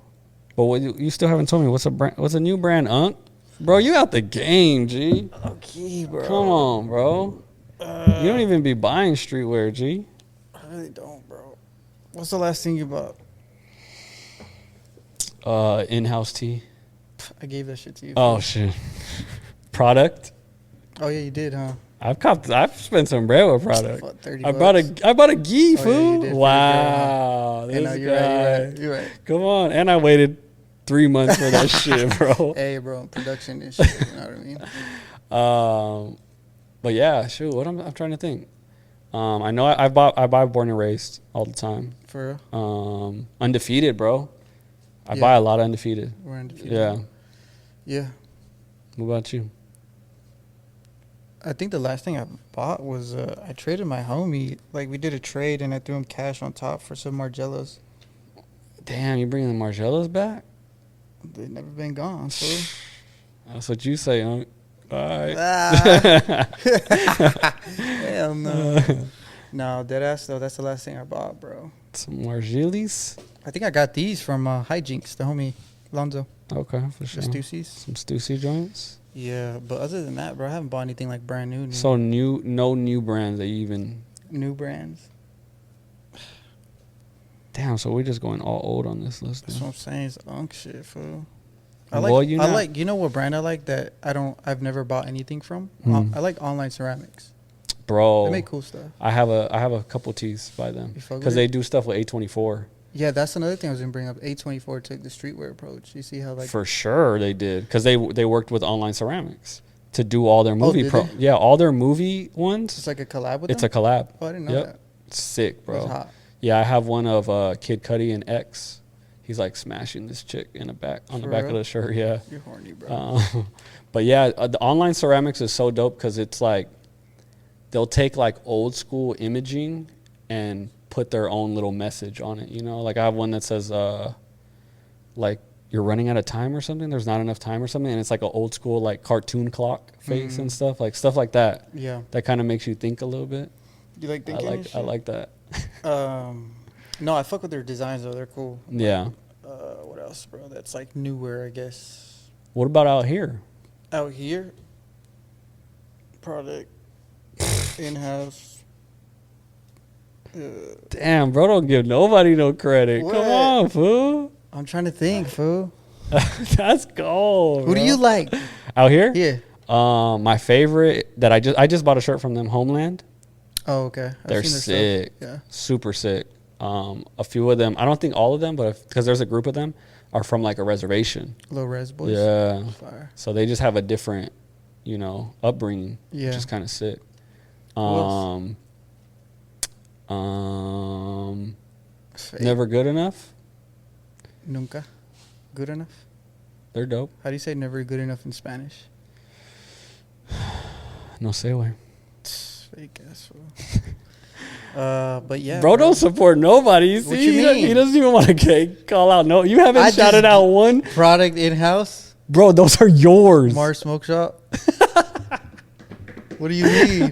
But what you still haven't told me what's a new brand, Unc? Bro, you out the game, G.
Okay, bro.
Come on, bro. You don't even be buying streetwear, G.
I really don't, bro. What's the last thing you bought?
InHouse tee.
I gave that shit to you.
Oh shit. Product.
Oh yeah, you did, huh?
I've spent some bread with product.
What, 30
I bought a gi,
Oh, yeah,
fool.
you did.
Wow,
Hey, no,
this
you're
guy.
right. You're right.
Come on, and I waited 3 months for that shit, bro.
Hey, bro, production and shit. You know what I mean?
But yeah, shoot. What I'm trying to think. I know I buy Born and Raised all the time.
For real?
Undefeated, bro. I
Yeah.
buy a lot of Undefeated.
We're undefeated.
Yeah.
Yeah.
What about you?
I think the last thing I bought was I traded my homie. Like we did a trade and I threw him cash on top for some Margellas.
Damn, you bringing the Margellas back?
They've never been gone, fool.
That's what you say, huh? All right.
Hell no. No, deadass though. That's the last thing I bought, bro.
Some Margillis?
I think I got these from Hijinks, the homie Lonzo.
Okay, for sure.
The Stussies.
Some Stussy joints?
Yeah, but other than that, bro, I haven't bought anything like brand new.
So no new brands that you even...
New brands.
Damn, so we're just going all old on this list.
That's what I'm saying. It's unk shit, fool.
Well,
you know what brand I like that I've never bought anything from? I like Online Ceramics.
Bro.
They make cool stuff.
I have a couple tees by them. Because they do stuff with A24.
Yeah, that's another thing I was going to bring up. A24 took the streetwear approach. You see how like...
For sure they did. Because they worked with Online Ceramics to do all their movie...
they?
Yeah, all their movie ones.
It's like a collab with
It's
them?
a collab.
Oh, I didn't know that.
Sick, bro.
That's hot.
Yeah, I have one of Kid Cudi and X. He's like smashing this chick on the back of the shirt. Yeah,
you're horny, bro.
But yeah, the Online Ceramics is so dope because it's like they'll take like old school imaging and put their own little message on it. You know, like I have one that says like you're running out of time or something. There's not enough time or something, and it's like an old school like cartoon clock face and stuff like that.
Yeah,
that kind of makes you think a little bit.
You like thinking?
I like that.
No, I fuck with their designs though. They're cool.
Yeah.
What else, bro? That's like newer, I guess.
What about out here?
Out here, product, InHouse.
Damn, bro, don't give nobody no credit.
What?
Come on, fool.
I'm trying to think, fool.
That's gold.
Who do you like?
Out here?
Yeah.
My favorite that I just bought a shirt from them, Homeland.
Oh, okay.
They're sick.
Yeah.
Super sick. A few of them, I don't think all of them, but because there's a group of them, are from like a reservation.
Low res boys.
Yeah.
Fire.
So they just have a different, upbringing.
Yeah.
Which is kind of sick. Never Good Enough.
Nunca. Good enough.
They're dope.
How do you say never good enough in Spanish?
No sé, güey.
Fake ass fool. But yeah,
bro, don't support nobody. You see,
what you mean?
He doesn't even want to call out. No, you haven't shouted out one
product InHouse.
Bro, those are yours.
Mars Smoke Shop. What do you mean?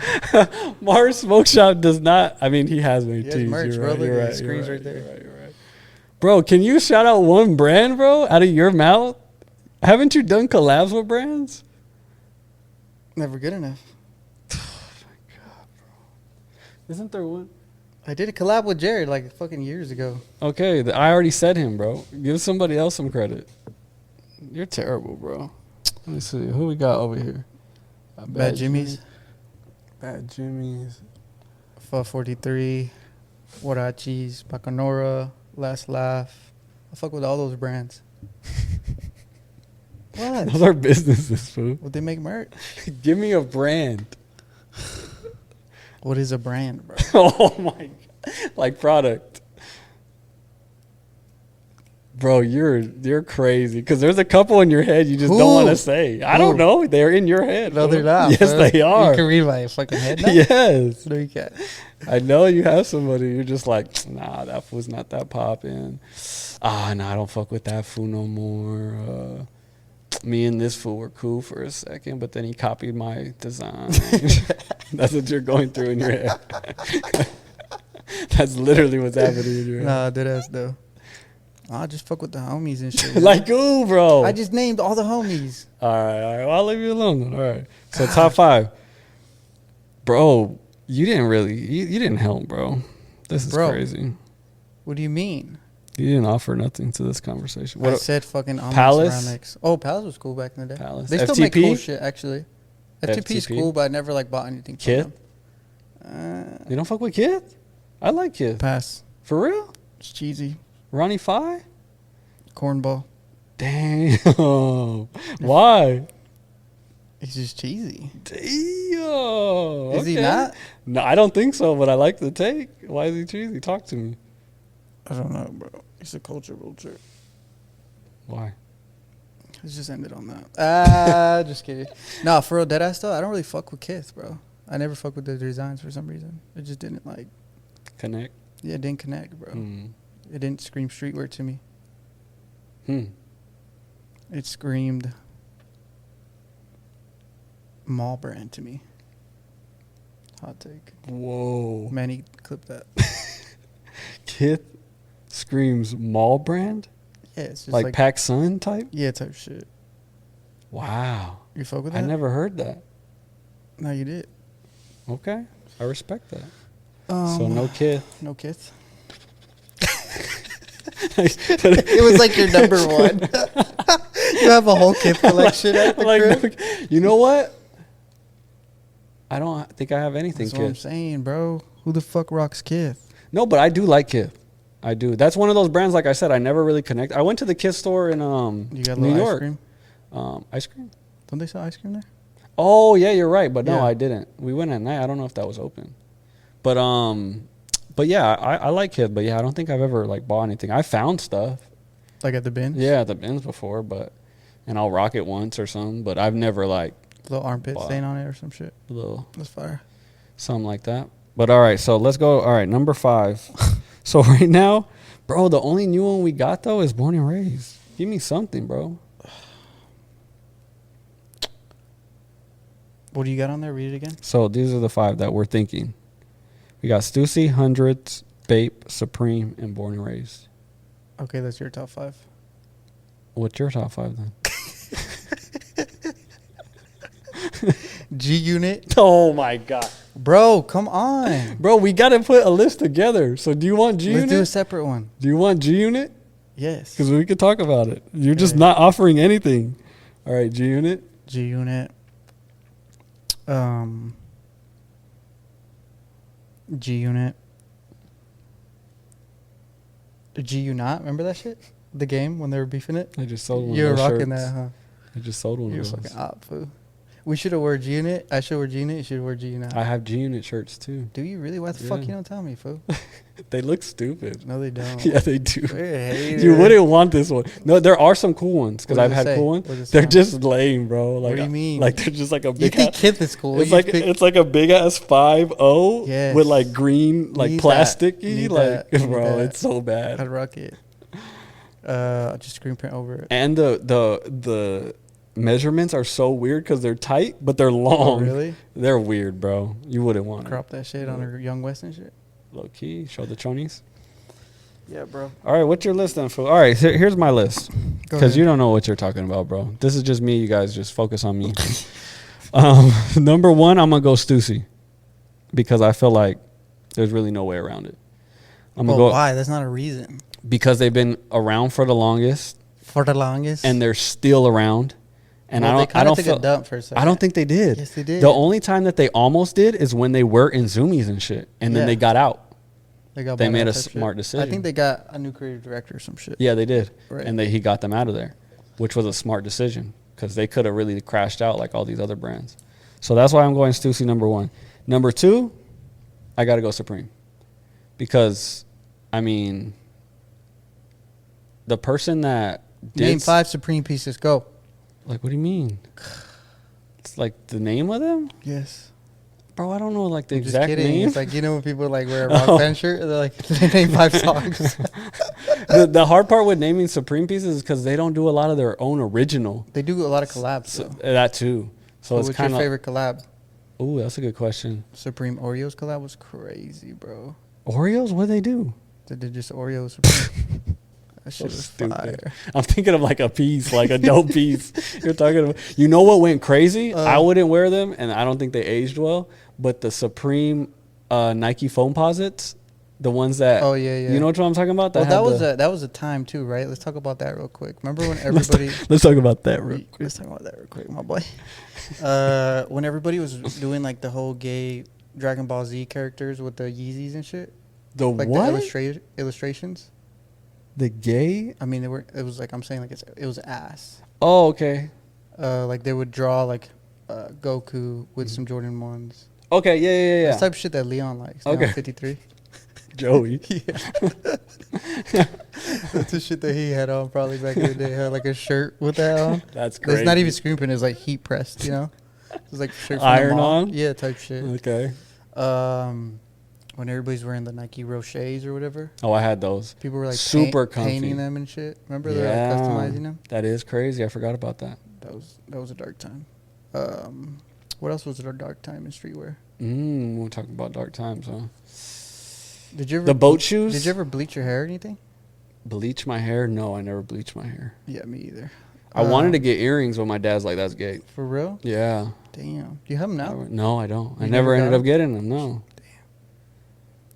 Mars Smoke Shop does not. I mean, he has many tees.
Merch,
you're
bro.
right,
Look
you're
at
right,
the screens
you're
right there.
You're right. Bro, can you shout out one brand, bro, out of your mouth? Haven't you done collabs with brands?
Never good enough.
Oh my god, bro! Isn't there one?
I did a collab with Jared like fucking years ago.
Okay, I already said him, bro. Give somebody else some credit. You're terrible, bro. Let me see who we got over here.
Bad Jimmy's.
Bad Jimmy's.
43, Warachis, Bacanora, Last Laugh. I fuck with all those brands. What?
Those are businesses, fool.
Would they make merch?
Give me a brand.
What is a brand, bro?
Oh my god. Like product. Bro, you're crazy. Because there's a couple in your head you just don't want to say. I don't know. They're in your head.
No, they're
bro.
not.
Yes,
bro.
they are.
You can read my fucking head now?
Yes.
No, you can't.
I know you have somebody. You're just like, nah, that fool's not that poppin'. Nah, I don't fuck with that fool no more. Me and this fool were cool for a second, but then he copied my design. That's what you're going through in your head. That's literally what's happening in your head.
Nah, dead ass though. I just fuck with the homies and shit.
Like who, bro?
I just named all the homies.
All right. Well, I'll leave you alone then. All right. So top 5. Bro, you didn't really, you didn't help, bro. This is crazy.
What do you mean?
You didn't offer nothing to this conversation.
I said fucking
Palace?
Ceramics. Oh, Palace was cool back in the day.
Palace.
They still
FTP?
make cool shit, actually. FTP's
FTP?
cool, but I never like bought anything from
Kid?
them.
You don't fuck with Kid? I like Kid.
Pass.
For real?
It's cheesy.
Ronnie Fi?
Cornball.
Damn. Why?
He's just cheesy.
Damn.
Is he not?
No, I don't think so, but I like the take. Why is he cheesy? Talk to me.
I don't know, bro. He's a culture vulture.
Why?
Let's just end it on that. Just kidding. No, for real, deadass though, I don't really fuck with Kith, bro. I never fuck with the designs for some reason. It just didn't like
connect.
Yeah, it didn't connect, bro. It didn't scream streetwear to me. It screamed mall brand to me. Hot take.
Whoa.
Manny, clip that.
Kith screams mall brand?
Yeah, it's just
like Pac Sun type?
Yeah, type shit.
Wow.
You fuck with that?
I never heard that.
No, you did.
Okay. I respect that. So no Kith.
No Kith.
It
was like your number one. You have a whole Kith collection at the crib?
You know what? I don't think I have anything
That's
Kith.
what I'm saying, bro. Who the fuck rocks Kith?
No, but I do like Kith. I do. That's one of those brands, like I said, I never really connect. I went to the Kith store in
You got
New York.
ice cream?
Ice cream?
Don't they sell ice cream there?
Oh, yeah, you're right. But no,
Yeah.
I didn't. We went at night. I don't know if that was open. But yeah, I like Kith. But yeah, I don't think I've ever like bought anything. I found stuff.
Like at the bins?
Yeah, at the bins before, and I'll rock it once or something. But I've never like
Little armpit stain on it or some shit.
little
That's fire.
something like that. But all right, so let's go. All right, number 5. So right now, bro, the only new one we got though is Born and Raised. Give me something, bro.
What do you got on there? Read it again.
So these are the 5 that we're thinking. We got Stussy, Hundreds, Bape, Supreme, and Born and Raised.
Okay, that's your top 5.
What's your top 5 then?
G Unit.
Oh my god,
Bro, come on.
bro, we got to put a list together. So do you want G
Let's
Unit?
do a separate one.
Do you want G Unit?
Yes.
Because we could talk about it. You're just
Okay.
not offering anything. All right, G Unit.
G Unit. G Unit. G Unit. Remember that shit? The game when they were beefing it?
I just sold one.
You were
of those
rocking
shirts.
that, huh?
I just sold one
You're
of
a
those.
fucking op, fool. We should have wore G Unit. I should wear G Unit. You should wear G Unit.
I have G Unit shirts too.
Do you really? Why the fuck
Yeah.
you don't tell me, fool?
They look stupid.
No, they don't.
Yeah, they do.
You're a hater.
You wouldn't want this one. No, there are some cool ones because
What
I've
does it
had
say?
cool
What
ones.
does it
They're
say?
just lame, bro. Like,
do you mean?
Like they're just like a
You
big.
think Kith is cool?
It's
You
like
pick-
it's like a big ass 5-0
Yes.
with like green, like
Need that.
plasticky,
Need
like
that. Need
bro,
that.
it's so
I'd
bad.
rock it. Just screen print over it.
And the measurements are so weird because they're tight, but they're long.
Oh, really?
They're weird, bro. You wouldn't want
Crop that shit on her Young West and shit.
it. Low key, show the chonies.
Yeah, bro.
All right, what's your list then, fool? All right, here's my list.
Go
Because
ahead.
you don't know what you're talking about, bro. This is just me. You guys just focus on me. Number 1, I'm going to go Stussy. Because I feel like there's really no way around it. I'm
Well,
going to go
why? That's not a reason.
because they've been around for the longest
For the longest.
and they're still around. And
Well,
I
they
don't
took
feel
a dump for a second.
I don't think they did.
Yes, they did.
The only time that they almost did is when they were in Zoomies and shit. And then
Yeah.
they got out.
They got
they
bought
made
out
a
type shit.
smart decision.
I think they got a new creative director or some shit.
Yeah, they did.
Right.
And he got them out of there, which was a smart decision because they could have really crashed out like all these other brands. So that's why I'm going Stussy number 1. Number 2, I got to go Supreme. Because, I mean, the person that did...
Name 5 Supreme pieces. Go.
Like, what do you mean? It's like the name of them?
Yes.
Bro, I don't know like the
I'm just
exact
kidding.
name.
It's like, you know when people like wear a rock band shirt? They're like, they name 5 songs.
The hard part with naming Supreme pieces is because they don't do a lot of their own original.
They do a lot of collabs,
So,
though.
that too. So it's
What's
kind
your
of...
favorite collab?
Ooh, that's a good question.
Supreme Oreos collab was crazy, bro.
Oreos? What do they do?
They did just Oreos Supreme. That shit was
Stupid.
fire.
I'm thinking of like a piece, like a dope piece. You're talking about. You know what went crazy? I wouldn't wear them, and I don't think they aged well. But the Supreme Nike foam posits, the ones that.
Oh, yeah, yeah.
You know what I'm talking about?
Well,
had
that was a time too, right? Let's talk about that real quick. Remember when everybody?
Let's talk about that real quick.
Let's talk about that real quick, my boy. When everybody was doing like the whole gay Dragon Ball Z characters with the Yeezys and shit,
The
like
what?
the illustrations.
The gay?
I mean, they were. It was like I'm saying, like it was ass.
Oh, okay.
Like they would draw like Goku with some Jordan 1s.
Okay, yeah.
That's the type of shit that Leon likes.
Okay.
Leon 53.
Joey.
That's the shit that he had on probably back in the day. Had like a shirt with that on.
That's crazy.
It's not even screen print. It's like heat pressed, you know? It's like shirt from
Iron
the mall.
on?
Yeah, type shit.
Okay.
When everybody's wearing the Nike Rochers or whatever.
Oh, I had those.
People were like
super comfy,
painting them and shit. Remember they're like customizing them?
That is crazy. I forgot about that.
That was a dark time. What else was a dark time in streetwear?
We're talking about dark times, huh?
Did you ever
The boat shoes?
Did you ever bleach your hair or anything?
Bleach my hair? No, I never bleached my hair.
Yeah, me either.
I wanted to get earrings, but my dad's like, that's gay.
For real?
Yeah.
Damn. Do you have them now?
No, I don't. I
You
never
never
ended
got
up getting them, no.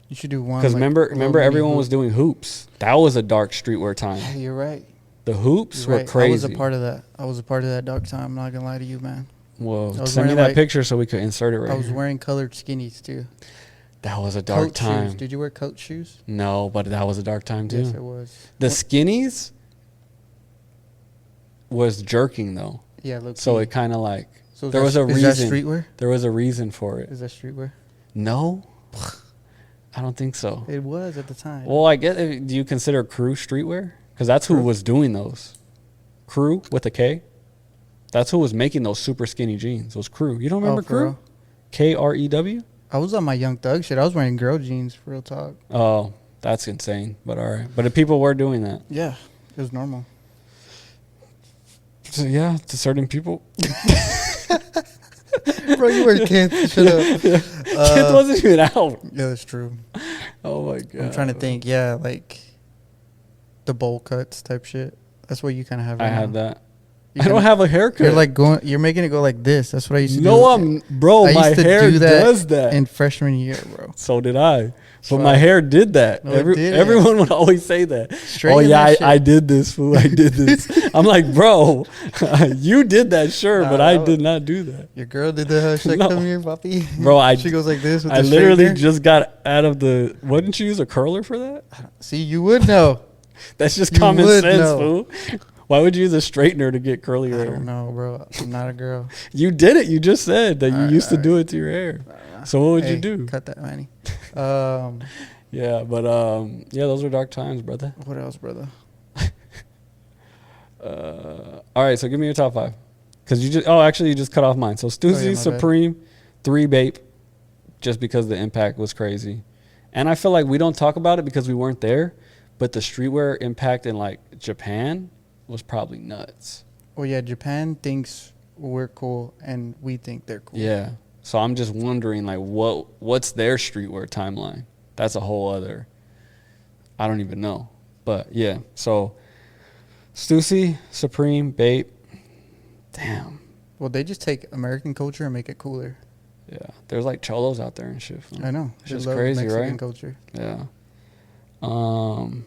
You should do one.
Because
like,
remember everyone was doing hoops. That was a dark streetwear time.
Yeah, you're right.
The hoops
You're
were
right.
crazy.
I was a part of that. I was a part of that dark time. I'm not gonna lie to you, man.
Whoa.
I was
Send me
wearing,
that
like-
picture so we could insert it right
I was
here.
wearing colored skinnies too.
That was a dark
Coat
time.
shoes. Did you wear coat shoes?
No, but that was a dark time too.
Yes, it was.
The skinnies was jerking though.
Yeah, look.
So it kind of like
So
there was a
Is that
reason.
streetwear?
There was a reason for it.
Is that streetwear?
No, I don't think so.
It was at the time.
Well, I get. Do you consider crew streetwear? Because that's who
Crew?
was doing those. Crew with a K. That's who was making those super skinny jeans. Those crew. You don't remember
for
crew?
real?
KREW.
I was on my Young Thug shit. I was wearing girl jeans for real talk.
Oh, that's insane. But all right. But if people were doing that.
Yeah, it was normal.
So yeah, to certain people.
Bro, you were kids. Shut up.
Kid wasn't even out.
Yeah, that's true.
Oh my god.
I'm trying to think. Yeah, like the bowl cuts type shit. That's what you kind of have.
I
Right
had
now.
that.
You
I don't
kinda-
have a haircut.
You're like going. You're making it go like this. That's what I used to do.
No, I'm bro.
I
My
used to
hair
do that
does that.
in freshman year, bro.
So did I. But
Fuck.
my hair did that.
No, it didn't.
Everyone would always say that.
Straighten
Oh yeah,
that shit.
I did this, fool. I did this. I'm like, bro, you did that, sure,
Nah,
but I
that
did not do that,
Your girl did the hashtag
No.
come here, papi.
bro.
She goes like this with
I
the
literally
straightener.
just got out of the. Wouldn't you use a curler for that?
See, you would know.
That's just
You
common
would
sense,
know.
fool. Why would you use a straightener to get curly
I
hair?
don't know, bro. I'm not a girl.
You did it. You just said that you
Alright,
used to do
alright.
it to your hair. So what would
Hey,
you do?
Cut that, Manny.
Yeah, but yeah, those were dark times, brother.
What else, brother?
All right, so give me your top five. Because you just, actually, you just cut off mine. So Stussy,
my bad.
Supreme, 3 Bape, just because the impact was crazy. And I feel like we don't talk about it because we weren't there, but the streetwear impact in like Japan was probably nuts.
Well, yeah, Japan thinks we're cool and we think they're cool.
Yeah. So I'm just wondering, like, what's their streetwear timeline? That's a whole other, I don't even know. But yeah, so Stussy, Supreme, Bape, damn.
Well, they just take American culture and make it cooler.
Yeah, there's like cholos out there and shit.
I know.
It's
They
just
love
crazy,
Mexican
right?
culture.
Yeah. Damn.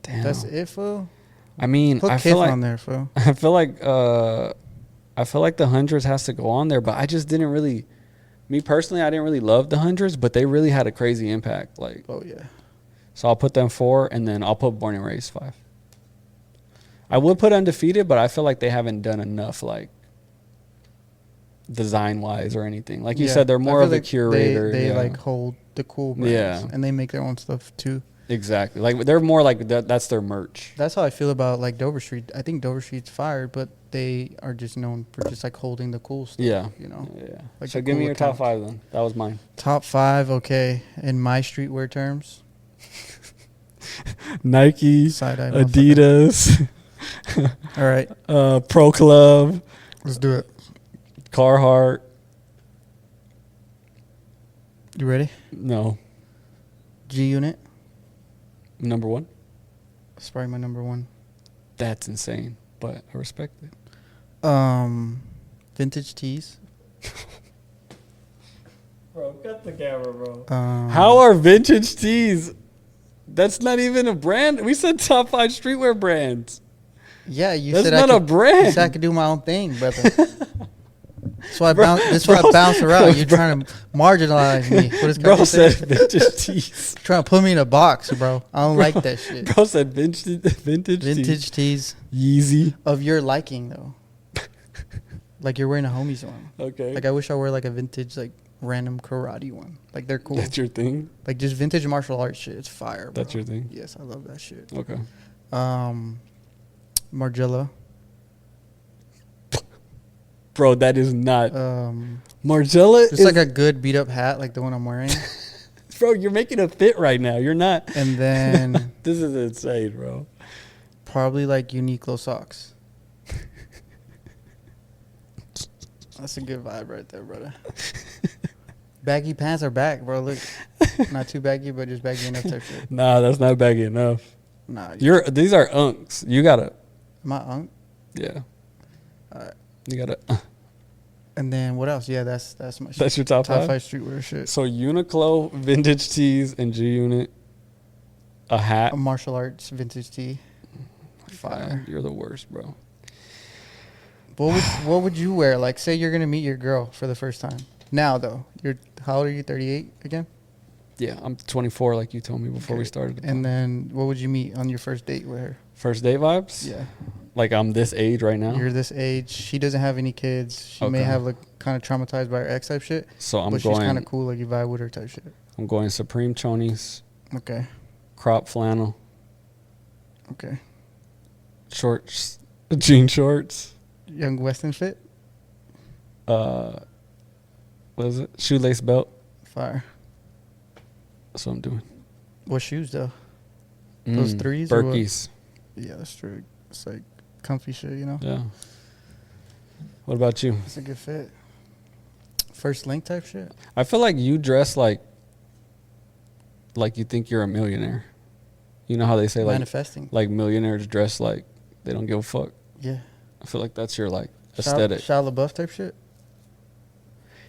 That's it, fool.
I mean,
Put
I
Kith
feel like
on there, fool.
I feel like the hundreds has to go on there, but I just didn't really. Me personally, I didn't really love the hundreds, but they really had a crazy impact. Like,
Oh, yeah.
so I'll put them 4, and then I'll put Born and Raised 5. I would put Undefeated, but I feel like they haven't done enough, like, design wise or anything. Like you
Yeah.
said, they're
I
more
feel
of a
like
curator.
They
yeah.
like hold the cool brands.
Yeah.
And they make their own stuff too.
Exactly. Like they're more like that's their merch.
That's how I feel about like Dover Street. I think Dover Street's fired, but they are just known for just like holding the cool stuff.
Yeah.
You know?
Yeah.
Like
So
the
give me
cool
your top
accounts.
5 then. That was mine.
Top 5, okay. In my streetwear terms,
Nike,
side eye.
Adidas,
All right,
Pro Club,
let's do it.
Carhartt.
You ready?
No,
G Unit.
number 1.
That's probably my number 1.
That's insane, but I respect it.
Vintage tees.
Bro, cut the camera, bro.
How
How are vintage tees? That's not even a brand. We said top 5 streetwear brands.
Yeah, you
That's
said
not
I
a
could,
brand.
You said I could do my own thing, brother. That's why I
Bro,
bounce. That's why I
bro,
bounce around. You're
bro.
trying to marginalize me. What is
Bro
Kanye
said
say?
vintage tees.
Trying to put me in a box, bro. I don't like that shit.
Bro said vintage
Vintage tees
Yeezy.
of your liking, though. Like you're wearing a homie's one.
Okay.
Like I wish I wore like a vintage, like random karate one. Like they're cool.
That's your thing?
Like just vintage martial arts shit. It's fire, bro.
That's your thing?
Yes, I love that shit.
Okay.
Margiela.
Bro, that is not Margiela.
Just like a good beat up hat, like the one I'm wearing.
Bro, you're making a fit right now. You're not.
And then
This is insane, bro.
probably like Uniqlo socks. That's a good vibe right there, brother. Baggy pants are back, bro. Look, not too baggy, but just baggy enough type shit.
Nah, that's not baggy enough.
Nah,
These are unks. You gotta.
my unk.
Yeah.
Alright.
You gotta.
And then what else? Yeah, that's my shit.
That's your top five?
five streetwear shit.
So Uniqlo, vintage tees, and G Unit. A hat.
A martial arts vintage tee. Fire.
God, you're the worst, bro.
What would you wear? Like, say you're gonna meet your girl for the first time. Now though, how old are you? 38 again?
Yeah, I'm 24, like you told me before we started.
And then what would you meet on your first date with her?
First date vibes?
Yeah.
Like I'm this age right now.
You're this age. She doesn't have any kids. She may
Okay.
have like kind of traumatized by her ex type shit.
So I'm
but she's kind of
going.
cool. Like you vibe with her type shit.
I'm going Supreme chonies,
Okay.
crop flannel,
Okay.
shorts, jean shorts.
Young Weston fit.
What is it? Shoelace belt.
Fire.
That's what I'm doing.
What shoes though? Those threes or what?
Berkeys.
Yeah, that's true. It's like comfy shit, you know.
Yeah. What about you?
It's a good fit. First link type shit.
I feel like you dress like you think you're a millionaire. You know how they say
Manifesting.
like millionaires dress like they don't give a fuck.
Yeah.
I feel like that's your like aesthetic.
Shia LaBeouf type shit.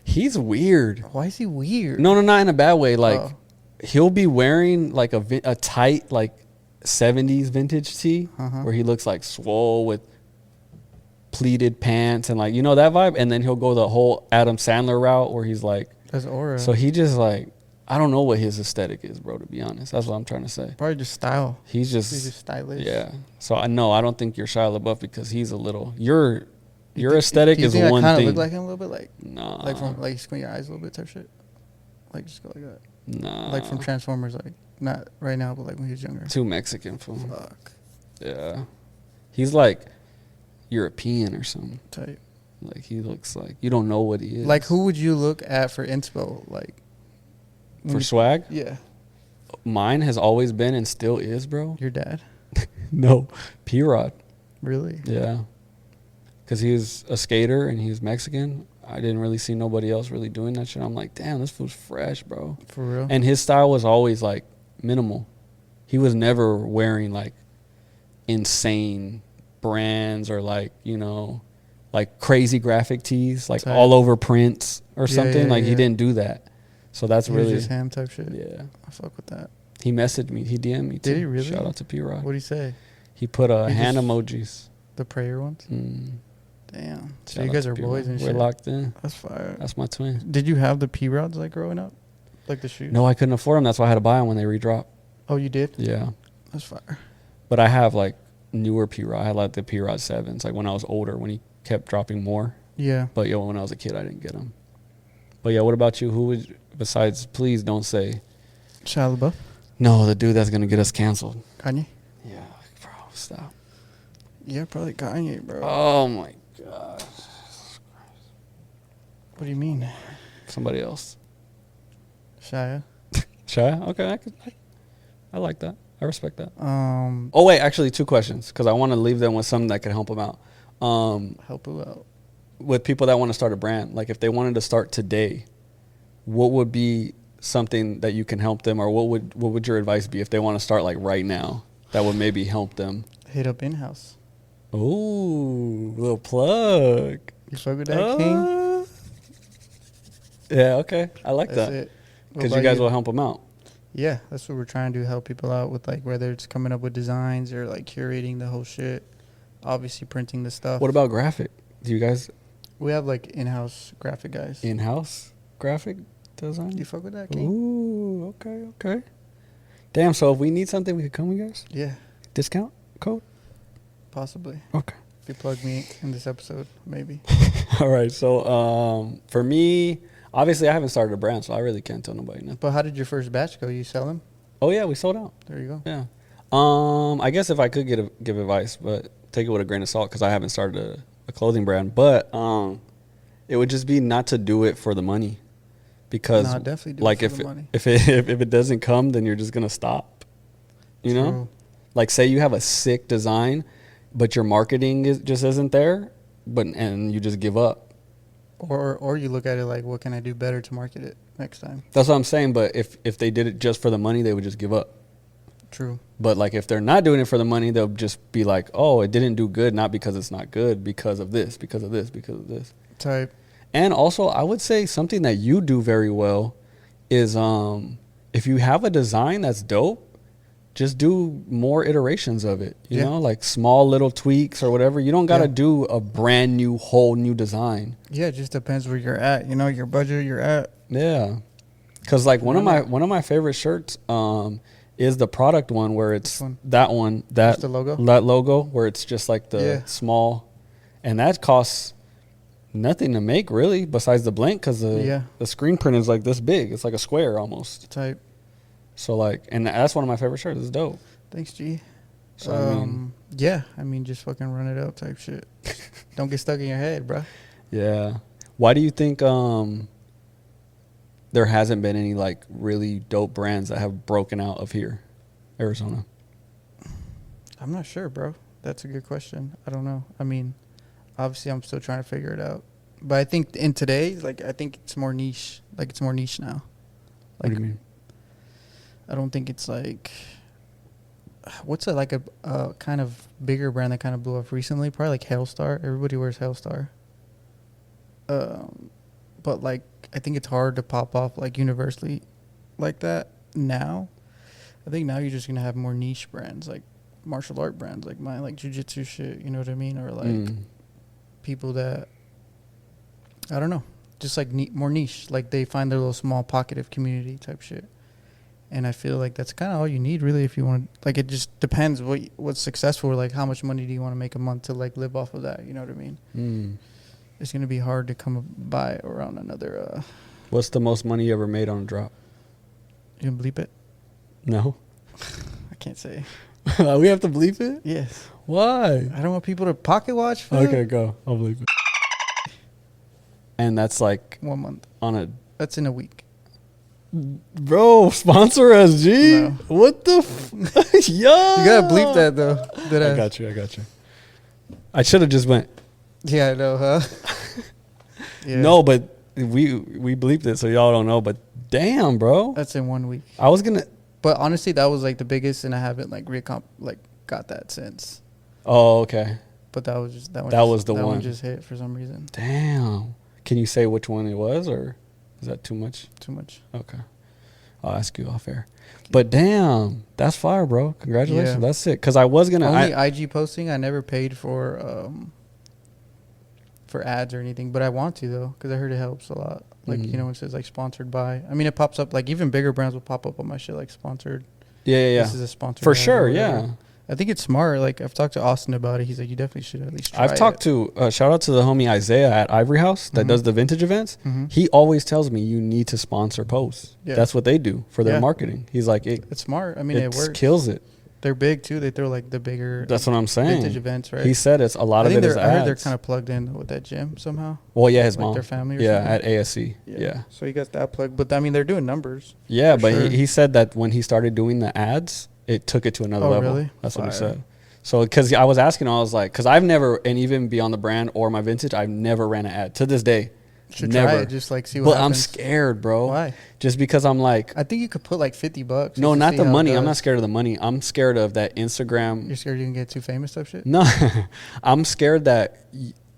He's weird.
Why is he weird?
No, not in a bad way. Like
Oh.
he'll be wearing like a tight like 70s vintage tee where he looks like swole with pleated pants and like you know that vibe, and then he'll go the whole Adam Sandler route where he's like,
That's aura.
so he just like I don't know what his aesthetic is, bro. To be honest, that's what I'm trying to say.
Probably just style.
He's
He's
just
just stylish.
yeah. So I don't think you're Shia LaBeouf because he's a little your
You think-
aesthetic
do you
is
think
one
I kind
thing.
of look like him a little bit, like
Nah,
like from like squint your eyes a little bit type shit. Like just go like that.
nah,
Like from Transformers, like not right now, but like when he was younger.
too Mexican for him.
Fuck.
Yeah, he's like European or something.
Type.
Like he looks like you don't know what he is.
Like who would you look at for inspo? Like when
for
you-
swag,
Yeah,
mine has always been and still is, bro.
your dad.
No, P-Rod.
Really?
Yeah, because he was a skater and he was Mexican. I didn't really see nobody else really doing that shit. I'm like, damn, this fool's fresh, bro.
For real?
And his style was always like minimal. He was never wearing like insane brands or like, you know, like crazy graphic tees, like
Tight.
all over prints or
Yeah,
something.
yeah,
Like he
yeah.
didn't do that. So that's
He was
really,
just ham type shit.
yeah.
I fuck with that.
He messaged me. He DM'd me too.
Did he really?
Shout out to P-Rod.
What'd he say?
He put
He
hand
just-
emojis.
The prayer ones?
Mm.
Damn. So
Shout
you
out
guys
to
are
P-Rod.
boys and
We're
shit.
locked in.
That's fire.
That's my twin.
Did you have the P-Rods like growing up? Like the shoes?
No, I couldn't afford them. That's why I had to buy them when they redrop.
Oh, you did?
Yeah.
That's fire.
But I have like newer P-Rod. I had like the P-Rod 7s, like when I was older, when he kept dropping more.
Yeah.
But yo, when I was a kid, I didn't get them. But yeah, what about you? Who would, besides, please don't say,
Shia LaBeouf?
no, the dude that's going to get us canceled.
Kanye?
Yeah, bro, stop.
Yeah, probably Kanye, bro.
Oh my God.
What do you mean?
Somebody else.
Shia?
Shia? Okay, I like that. I respect that.
Um,
Oh, wait, actually, 2 questions, because I want to leave them with something that can help them out.
help who out?
With people that want to start a brand, like if they wanted to start today, what would be something that you can help them, or what would your advice be if they want to start like right now that would maybe help them?
Hit up InHouse.
Ooh, little plug.
You fuck with that, King?
Yeah, okay. I like
That's
that.
it. What
Because you
about
guys will help them out.
Yeah, that's what we're trying to do, help people out with, like, whether it's coming up with designs or, like, curating the whole shit. Obviously, printing the stuff.
What about graphic? Do you guys
We have, like, in-house graphic guys.
in-house graphic design?
You fuck with that, King?
Ooh, okay. Damn, so if we need something, we could come, you guys?
Yeah,
Discount code?
possibly.
Okay.
If you plug me in this episode, maybe.
All right. So for me, obviously I haven't started a brand, so I really can't tell nobody nothing.
But how did your first batch go? You sell them?
Oh yeah, we sold out.
There you go.
Yeah. I guess if I could give advice, but take it with a grain of salt because I haven't started a clothing brand. But it would just be not to do it for the money, because
No, definitely do
like
it for the money.
if it doesn't come, then you're just gonna stop. You know,
True.
like say you have a sick design, but your marketing just isn't there, and you just give up.
Or you look at it like, what can I do better to market it next time?
That's what I'm saying. But if they did it just for the money, they would just give up.
True.
But like if they're not doing it for the money, they'll just be like, oh, it didn't do good, not because it's not good, because of this, because of this, because of this.
Type.
And also, I would say something that you do very well is if you have a design that's dope, just do more iterations of it. You know, like small little tweaks or whatever. You don't got to do a brand new, whole new design.
Yeah, it just depends where you're at. You know, your budget you're at.
Yeah. Because like one of my favorite shirts is the product one where it's that
the logo?
That logo where it's just like the small, and that costs nothing to make really besides the blank, because the screen print is like this big. It's like a square almost.
Type.
So like, and that's one of my favorite shirts. It's dope.
Thanks, G.
So
I mean, just fucking run it up type shit. Don't get stuck in your head, bro.
Yeah. Why do you think there hasn't been any like really dope brands that have broken out of here, Arizona?
I'm not sure, bro. That's a good question. I don't know. I mean, obviously I'm still trying to figure it out. But I think in today's, like, I think it's more niche. Like, it's more niche now.
Like, what do you mean?
I don't think it's like, what's it, like a kind of bigger brand that kind of blew up recently? Probably like Hailstar. Everybody wears Hailstar. But like, I think it's hard to pop off like universally like that now. I think now you're just going to have more niche brands, like martial art brands, like mine, like jiu-jitsu shit, you know what I mean? Or like people that, I don't know, just like more niche. Like they find their little small pocket of community type shit. And I feel like that's kind of all you need, really, if you want. Like, it just depends what's successful. Or like, how much money do you want to make a month to like live off of that? You know what I mean? It's gonna be hard to come by around another.
What's the most money you ever made on a drop?
You gonna bleep it?
No.
I can't say.
We have to bleep it?
Yes.
Why?
I don't want people to pocket watch.
Okay, go. I'll bleep it. And that's like
1 month. That's in a week.
Bro, sponsor us, G.
No.
What the yo?
You gotta bleep that though.
I got you. I should have just went.
Yeah, I know, huh? Yeah.
No, but we bleeped it, so y'all don't know. But damn, bro,
That's in 1 week.
I was gonna.
But honestly, that was like the biggest, and I haven't like got that since.
Oh, okay.
But that was just that one.
That was the
that
one.
one just hit for some reason.
Damn. Can you say which one it was, or is that too much?
Too much.
Okay. I'll ask you off air. But damn, that's fire, bro. Congratulations.
Yeah.
That's sick. Because I was gonna
only IG posting. I never paid for ads or anything, but I want to though, because I heard it helps a lot. Like you know, when it says like sponsored by. I mean, it pops up like even bigger brands will pop up on my shit like sponsored.
Yeah.
This is a sponsored
For
ad or
sure.
whatever.
Yeah.
I think it's smart. Like I've talked to Austin about it. He's like, you definitely should at least try
I've talked to shout out to the homie Isaiah at Ivory House that does the vintage events. He always tells me you need to sponsor posts.
Yeah.
That's what they do for their marketing. He's like,
it's smart. I mean, it works.
Kills it.
They're big too. They throw like the bigger.
That's what I'm saying.
Vintage events, right?
He said it's a lot of it is ads.
I heard they're kind of plugged in with that gym somehow.
Well, yeah, his
like
mom.
Their family. Or
something.
At
ASC. Yeah.
So he got that plugged, but I mean, they're doing numbers.
Yeah, but
sure.
he said that when he started doing the ads, it took it to another level.
Really?
That's
Fire.
what he said. So, because I was asking, I was like, because I've never, and even beyond the brand or my vintage, I've never ran an ad to this day.
Should
never.
try it, just like see what happens.
But I'm scared, bro.
Why?
Just because I'm like,
I think you could put like $50.
no, not the money. I'm not scared of the money. I'm scared of that Instagram.
You're scared you can get too famous type shit?
No, I'm scared that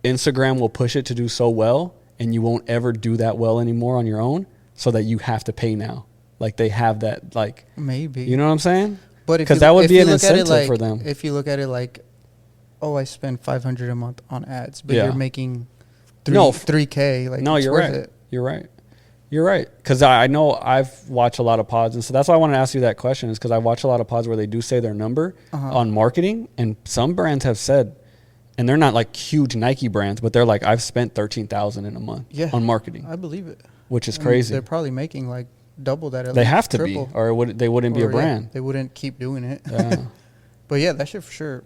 Instagram will push it to do so well, and you won't ever do that well anymore on your own, so that you have to pay now. Like they have that, like
maybe.
You know what I'm saying?
But
because that would be an incentive for them.
If you look at it like, oh, I spend $500 a month on ads, but you're making $3K. Like,
no, you're right.
It.
You're right. Because I know I've watched a lot of pods, and so that's why I want to ask you that question, is because I watch a lot of pods where they do say their number on marketing, and some brands have said, and they're not like huge Nike brands, but they're like, I've spent $13,000 in a month on marketing.
I believe it.
Which is crazy.
They're probably making like double that.
They have to be, or they wouldn't be a brand.
They wouldn't keep doing it.
Yeah.
But yeah, that should for sure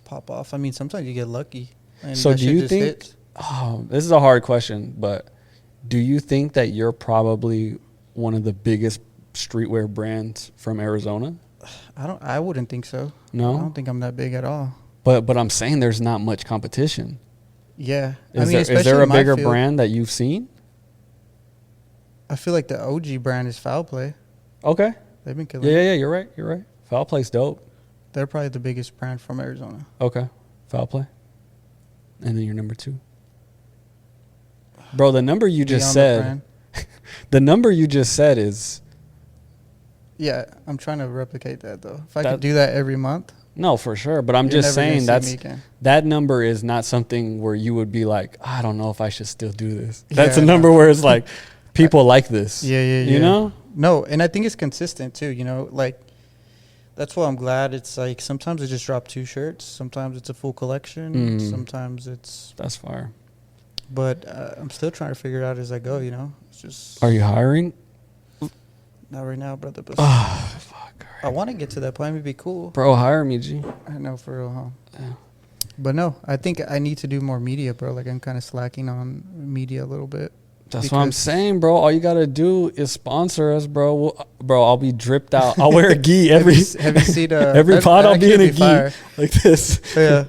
pop off. I mean, sometimes you get lucky. And
So
that
do
shit
you
just
think?
hits.
Oh, this is a hard question, but do you think that you're probably one of the biggest streetwear brands from Arizona?
I wouldn't think so.
No?
I don't think I'm that big at all.
But I'm saying there's not much competition.
Yeah.
Is
especially
there a
in my
bigger
field,
brand that you've seen?
I feel like the OG brand is Foul Play.
Okay.
They've been killing
Yeah,
it.
yeah, you're right. Foul Play's dope.
They're probably the biggest brand from Arizona.
Okay. Foul Play. And then you're number 2. Bro, the number you just
Beyond
said, the number you just said is,
Yeah, I'm trying to replicate that though. If I could do that every month,
no, for sure. But I'm
you're
just
never gonna
saying
see me again.
that number is not something where you would be like, I don't know if I should still do this. That's
Yeah,
a number where it's like, people like this.
Yeah.
You know?
No, and I think it's consistent too. You know, like that's why I'm glad. It's like sometimes I just drop 2 shirts. Sometimes it's a full collection. Sometimes it's.
That's fire.
But I'm still trying to figure it out as I go. You know, it's just.
Are you hiring?
Not right now, brother. But
Oh, fuck.
I want to get to that point. It'd be cool.
Bro, hire me, G.
I know for real, huh?
Yeah.
But no, I think I need to do more media, bro. Like I'm kind of slacking on media a little bit.
That's what I'm saying, bro. All you gotta do is sponsor us, bro. Bro, I'll be dripped out. I'll wear a gi every.
Have you seen
every pod? I'll be in a gi
fire.
like this.
Yeah,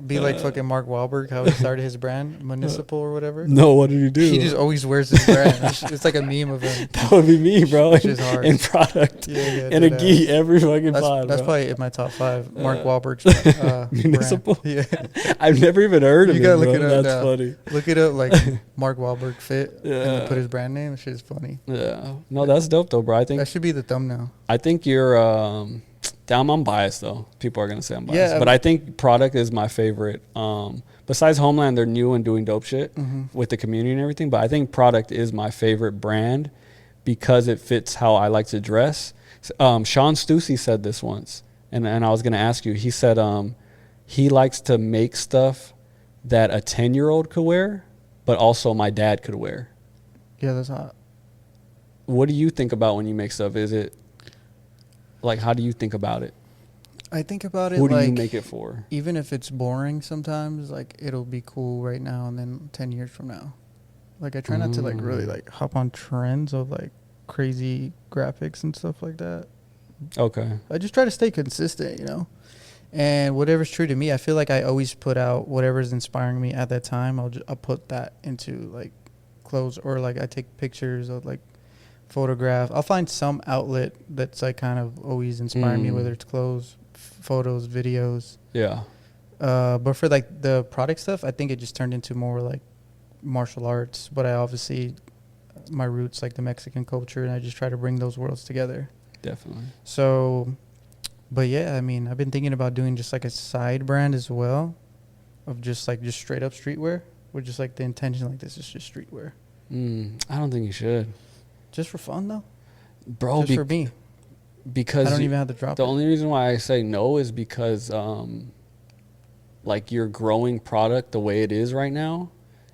be like fucking Mark Wahlberg, how he started his brand, Municipal or whatever.
No, what did you do?
He just always wears his brand. It's like a meme of him.
That would be me, bro.
Which is hard.
In product,
Yeah,
in a gi every fucking
That's
pod.
bro. Probably in my top 5. Mark Wahlberg's
Municipal.
Brand. Yeah,
I've never even heard of
you
it.
gotta
Bro.
look it up.
That's funny.
Look it up, like Mark Wahlberg fit, and then put his brand name. That shit is funny.
Yeah, no, that's dope though, bro. I think
That should be the thumbnail.
I think you're. I'm biased though. People are gonna say I'm biased,
Yeah,
but I think Product is my favorite. Besides Homeland, they're new and doing dope shit with the community and everything. But I think Product is my favorite brand because it fits how I like to dress. Sean Stussy said this once, and I was gonna ask you. He said he likes to make stuff that a 10-year-old could wear, but also my dad could wear.
Yeah, that's hot.
What do you think about when you make stuff? Is it like, how do you think about it?
I think about it
Who do
like
you make it for?
even if it's boring sometimes, like it'll be cool right now and then 10 years from now. Like I try not to like really like hop on trends of like crazy graphics and stuff like that.
Okay.
I just try to stay consistent, you know. And whatever's true to me, I feel like I always put out whatever's inspiring me at that time. I'll put that into like clothes, or like I take pictures of like photograph. I'll find some outlet that's like kind of always inspiring me, whether it's clothes, photos, videos.
Yeah.
But for like the product stuff, I think it just turned into more like martial arts. But I obviously, my roots like the Mexican culture, and I just try to bring those worlds together.
Definitely.
So, but yeah, I mean, I've been thinking about doing just like a side brand as well, of just straight up streetwear, with just like the intention like this is just streetwear.
I don't think you should.
Just for fun though,
Bro,
just for me.
Because
I don't even have to drop
the
it.
only reason why I say no is because like you're growing product the way it is right now,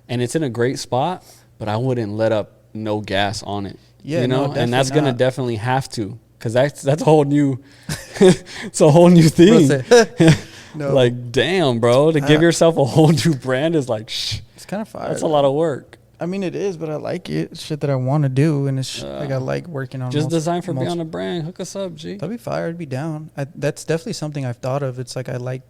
and it's in a great spot, but I wouldn't let up no gas on it.
Yeah,
you know,
no,
and that's
definitely
gonna
not.
definitely have to, because that's a whole new it's a whole new thing.
No,
Like, damn, bro, to give yourself a whole new brand is like,
it's kind of fire.
that's a lot of work.
I mean, it is, but I like it. It's shit that I want to do, and it's like I like working on.
Just design for Beyond a Brand. Hook us up, G.
That'd be fire. I'd be down. That's definitely something I've thought of. It's like I like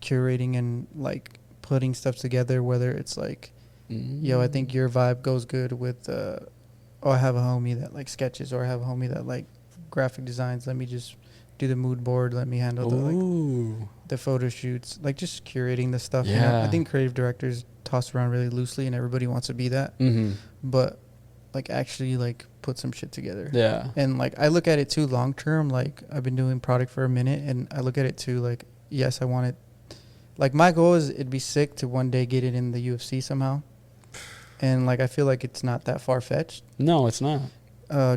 curating and like putting stuff together. Whether it's like, yo, I think your vibe goes good with. Oh, I have a homie that like sketches, or I have a homie that like graphic designs. Let me just do the mood board. Let me handle the photo shoots. Like just curating the stuff. You know?
Yeah.
I think creative directors toss around really loosely, and everybody wants to be that. But like actually like put some shit together.
Yeah.
And like I look at it too long term. Like I've been doing product for a minute, and I look at it too like, yes, I want it. Like my goal is it'd be sick to one day get it in the UFC somehow. And like I feel like it's not that far fetched.
No, it's not.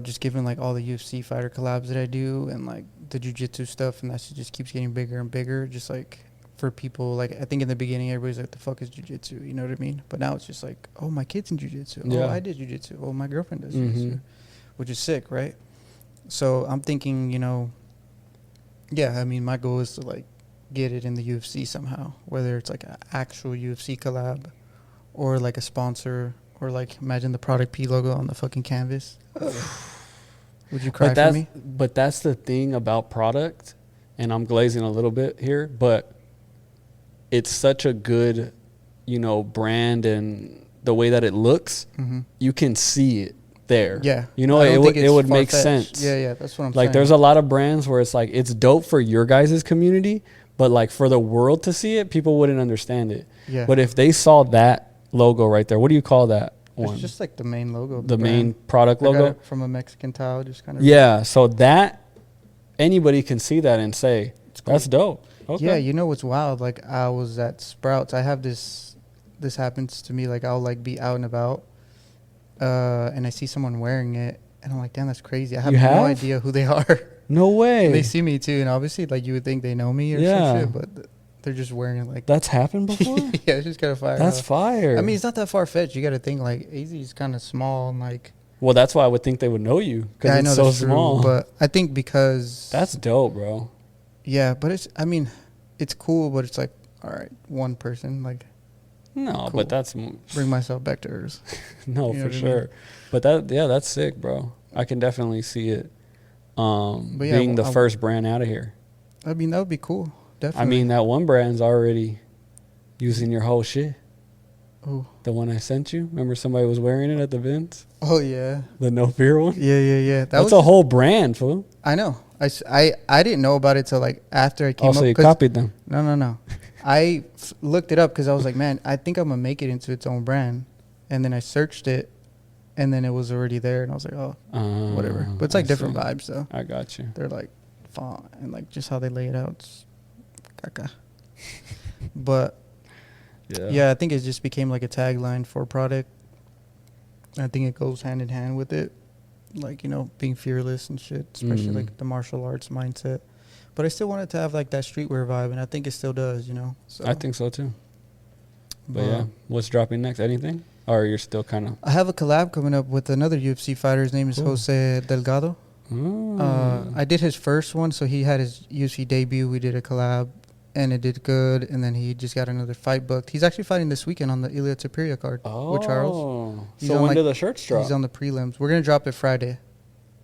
Just given like all the UFC fighter collabs that I do, and like the jiu-jitsu stuff, and that shit just keeps getting bigger and bigger. Just like for people, like I think in the beginning everybody's like, the fuck is jiu-jitsu? You know what I mean? But now it's just like, oh, my kid's in jiu-jitsu.
Yeah.
Oh, I did jiu-jitsu. Oh, my girlfriend does jiu-jitsu, which is sick, right? So I'm thinking, you know, Yeah, I mean, my goal is to like get it in the UFC somehow, whether it's like an actual UFC collab or like a sponsor or like imagine the Product P logo on the fucking canvas. Would you cry for me?
But that's the thing about product, and I'm glazing a little bit here, but it's such a good, brand, and the way that it looks, you can see it there.
Yeah.
It would make sense.
Yeah, that's what I'm saying.
Like, there's a lot of brands where it's like, it's dope for your guys' community, but like for the world to see it, people wouldn't understand it.
Yeah.
But if they saw that logo right there, what do you call that one?
It's just like the main logo.
The main product logo?
I got it from a Mexican tile, just kind of.
Yeah, so that, anybody can see that and say,
cool.
That's dope. Okay.
Yeah, you know what's wild? Like, I was at Sprouts. I have this happens to me. Like, I'll like be out and about, and I see someone wearing it, and I'm like, damn, that's crazy. I have no idea who they are.
No way.
And they see me too, and obviously, like, you would think they know me or some shit, but they're just wearing it like.
That's happened before?
Yeah, it's just kind of fire.
That's fire.
I mean, it's not that far fetched. You got to think like AZ is kind of small and like.
Well, that's why I would think they would know you, because it's so small.
True, but I think because.
That's dope, bro.
Yeah, but it's cool, but it's like, all right, one person, like.
No,
cool.
But that's.
Bring myself back to Earth.
No, for sure. I mean? But that's sick, bro. I can definitely see it being the first brand out of here.
I mean, that would be cool. Definitely.
I mean, that one brand's already using your whole shit.
Oh.
The one I sent you? Remember somebody was wearing it at the events?
Oh, yeah.
The No Fear one?
Yeah.
That's a whole brand, fool.
I know. I didn't know about it till like after I came up.
Also, you copied them.
No. I looked it up because I was like, man, I think I'm going to make it into its own brand. And then I searched it, and then it was already there. And I was like, oh, whatever. But it's like different vibes, though.
I got you.
They're like font and like just how they lay it out. It's caca. But yeah, I think it just became like a tagline for a product. I think it goes hand in hand with it. Like, being fearless and shit, especially like the martial arts mindset. But I still wanted to have like that streetwear vibe, and I think it still does, So
I think so too. But yeah, what's dropping next? Anything? Or you're still kind of...
I have a collab coming up with another UFC fighter. His name is Jose Delgado. I did his first one, so he had his UFC debut. We did a collab, and it did good. And then he just got another fight booked. He's actually fighting this weekend on the Ilya Topuria card with Charles.
So when do the shirts drop?
He's on the prelims. We're going to drop it Friday.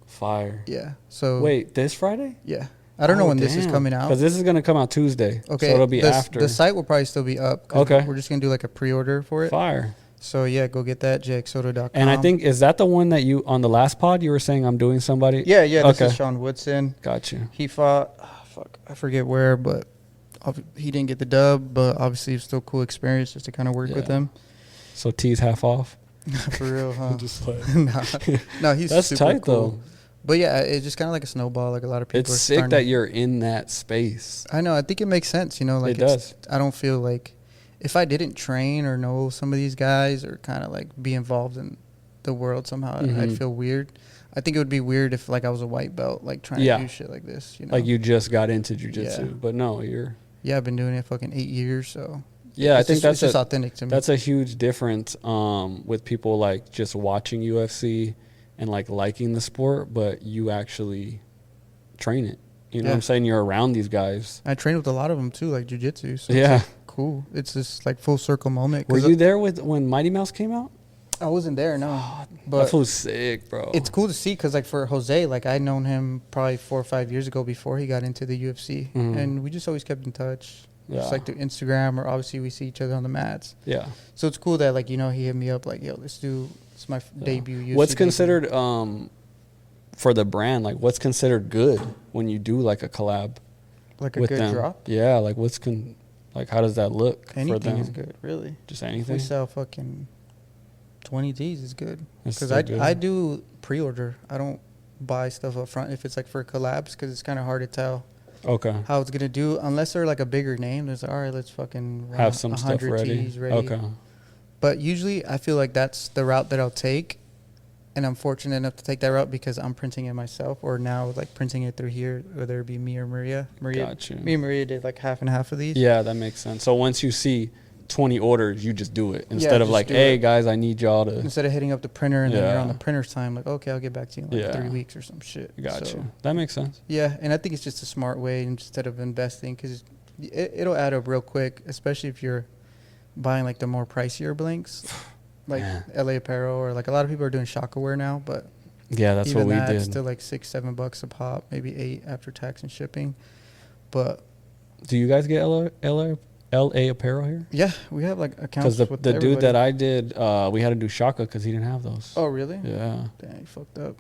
Fire.
Yeah. So
wait, this Friday?
Yeah. I don't know when this is coming out.
Because this is going to come out Tuesday.
Okay.
So it'll be after.
The site will probably still be up.
Okay.
We're just going to do like a pre-order for it.
Fire.
So yeah, go get that, JXSoto.com.
And I think, is that the one that you, on the last pod, you were saying I'm doing somebody?
Yeah, this is Sean Woodson.
Got you.
He fought, I forget where, but he didn't get the dub, but obviously it's still a cool experience just to kind of work with him.
So T's half off?
For real, huh?
Just like
no, he's
that's
super
tight
cool.
though.
But yeah, it's just kind of like a snowball. Like a lot of people.
It's sick that you're in that space.
I know. I think it makes sense. Like
it does.
I don't feel like if I didn't train or know some of these guys or kind of like be involved in the world somehow, I'd feel weird. I think it would be weird if like I was a white belt, like trying to do shit like this.
Like you just got into jiu-jitsu, but no, you're.
Yeah, I've been doing it fucking 8 years, so.
Yeah, I think that's
just authentic to me.
That's a huge difference with people like just watching UFC and like liking the sport, but you actually train it. You know what I'm saying? You're around these guys.
I train with a lot of them too, like jiu-jitsu. So
yeah.
It's like cool. It's this like full circle moment.
Were you there when Mighty Mouse came out?
I wasn't there, no. But
that was sick, bro.
It's cool to see because like for Jose, like I known him probably 4 or 5 years ago before he got into the UFC. And we just always kept in touch. Yeah. Just like through Instagram, or obviously we see each other on the mats. Yeah. So it's cool that like he hit me up like, yo, let's do. It's my debut. UFC
what's considered for the brand? Like, what's considered good when you do like a collab?
Like a good drop.
Yeah. Like like how does that look?
Anything
for them?
is good, really.
Just anything.
If we sell fucking 20 Gs is good. Because I do pre-order. I don't buy stuff up front if it's like for collabs because it's kind of hard to tell.
Okay.
How it's gonna do unless they're like a bigger name. There's like, all right, let's fucking
have some stuff ready.
Ts ready.
Okay.
But usually I feel like that's the route that I'll take, and I'm fortunate enough to take that route because I'm printing it myself, or now like printing it through here, whether it be me or Maria.
Got you.
Me and Maria did like half and half of these.
Yeah, that makes sense. So once you see 20 orders, you just do it instead of
just
like,
do
hey
it.
guys, I need y'all to.
Instead of hitting up the printer and then you're on the
Yeah.
printer's time, like, okay, I'll get back to you in like
Yeah.
3 weeks or some shit.
Got
So,
you. That makes sense.
Yeah, and I think it's just a smart way instead of investing, because it'll add up real quick, especially if you're buying like the more pricier blinks, like
Man.
LA Apparel, or like a lot of people are doing Shaka Wear now, but
Yeah, that's
even
what we
that, it's
did.
still like $6-7 a pop, maybe 8 after tax and shipping. But
Do you guys get LA apparel here?
yeah, we have like accounts
Because
with
the dude that
everybody.
I did, we had to do Shaka because he didn't have those.
Oh really?
Yeah.
Dang, you fucked up.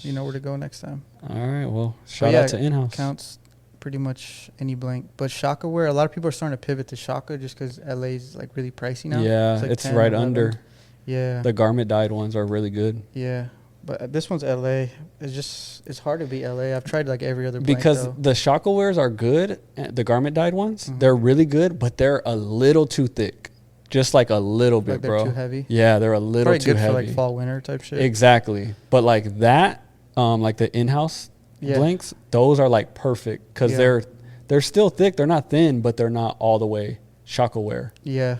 You know where to go next time.
All right. Well, shout
yeah,
out to InHouse.
Counts pretty much any blank, but Shaka Wear, a lot of people are starting to pivot to Shaka just because LA's like really pricey now.
Yeah,
like
it's
10,
right
11.
under.
Yeah,
The garment dyed ones are really good.
yeah, but this one's LA. It's hard to beat LA. I've tried like every other blank,
Because
though.
the Shaka wears are good, the garment dyed ones,
Mhm.
they're really good, but they're a little too thick. Just like a little bit,
Like they're
bro.
too heavy.
Yeah, they're a little
Probably
too
good
heavy.
for like fall winter type shit.
Exactly. But like that, like the InHouse
Yeah.
blanks, those are like perfect because
Yeah.
they're still thick. They're not thin, but they're not all the way Shaka wear.
Yeah,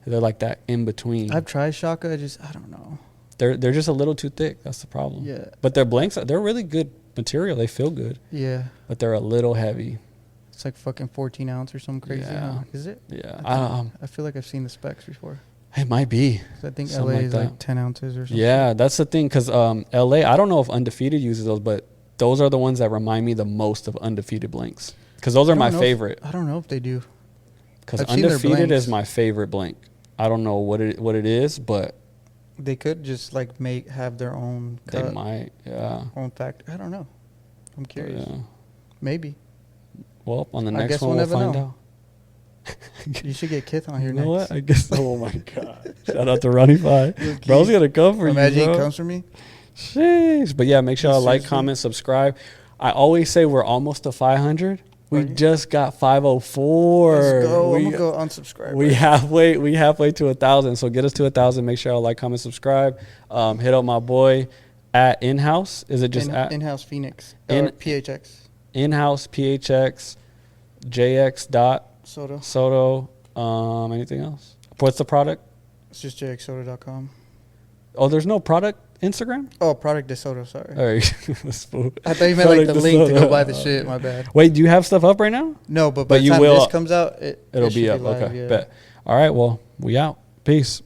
They're like that in between.
I've tried Shaka. I don't know.
They're just a little too thick. That's the problem.
Yeah,
But their blanks, they're really good material. They feel good,
yeah.
but they're a little heavy.
It's like fucking 14 ounce or something crazy.
Yeah.
Huh? Is it?
Yeah.
I feel like I've seen the specs before.
It might be.
'Cause I think
Something
LA
like
is
that.
like 10 ounces or something.
Yeah, that's the thing. Because LA, I don't know if Undefeated uses those, but those are the ones that remind me the most of Undefeated blanks. Because those are my favorite.
I don't know if they do.
Because
I've seen their
Undefeated
blanks.
is my favorite blank. I don't know what it is, but
They could just like have their own
they
cut,
might. Yeah.
own fact. I don't know. I'm curious.
Yeah.
Maybe.
Well, on the
I
next
guess
one
we'll
we'll
never
find
know.
out.
You should get Kith on here
You know
next.
what? I guess. Oh my god! Shout out to Ronnie Five. Bro's gonna come for
Imagine
you,
he
bro.
comes for me.
Sheesh. But yeah, make sure y'all like,
Seriously?
comment, subscribe. I always say we're almost to 500. We
Are you?
just got 504.
Let's go. I'm
We,
gonna go unsubscribe.
we halfway to 1,000. So get us to 1,000. Make sure y'all like, comment, subscribe. Hit up my boy at InHouse. Is it just at
InHouse Phoenix
In-
or PHX
InHouse PHX JX dot
Soto.
Soto? Anything else? What's the product?
It's just jxsoto.com.
Oh, there's no product Instagram?
Oh, product de Soto. Sorry.
All right. This fool.
I thought you meant like
Product
the
de
link to
Soto.
go buy the shit. My bad.
Wait, do you have stuff up right now?
No, but by
But
the
you
time
will-
this comes out,
It'll
should
be up.
live,
Okay.
yeah.
Bet. All right. Well, we out. Peace.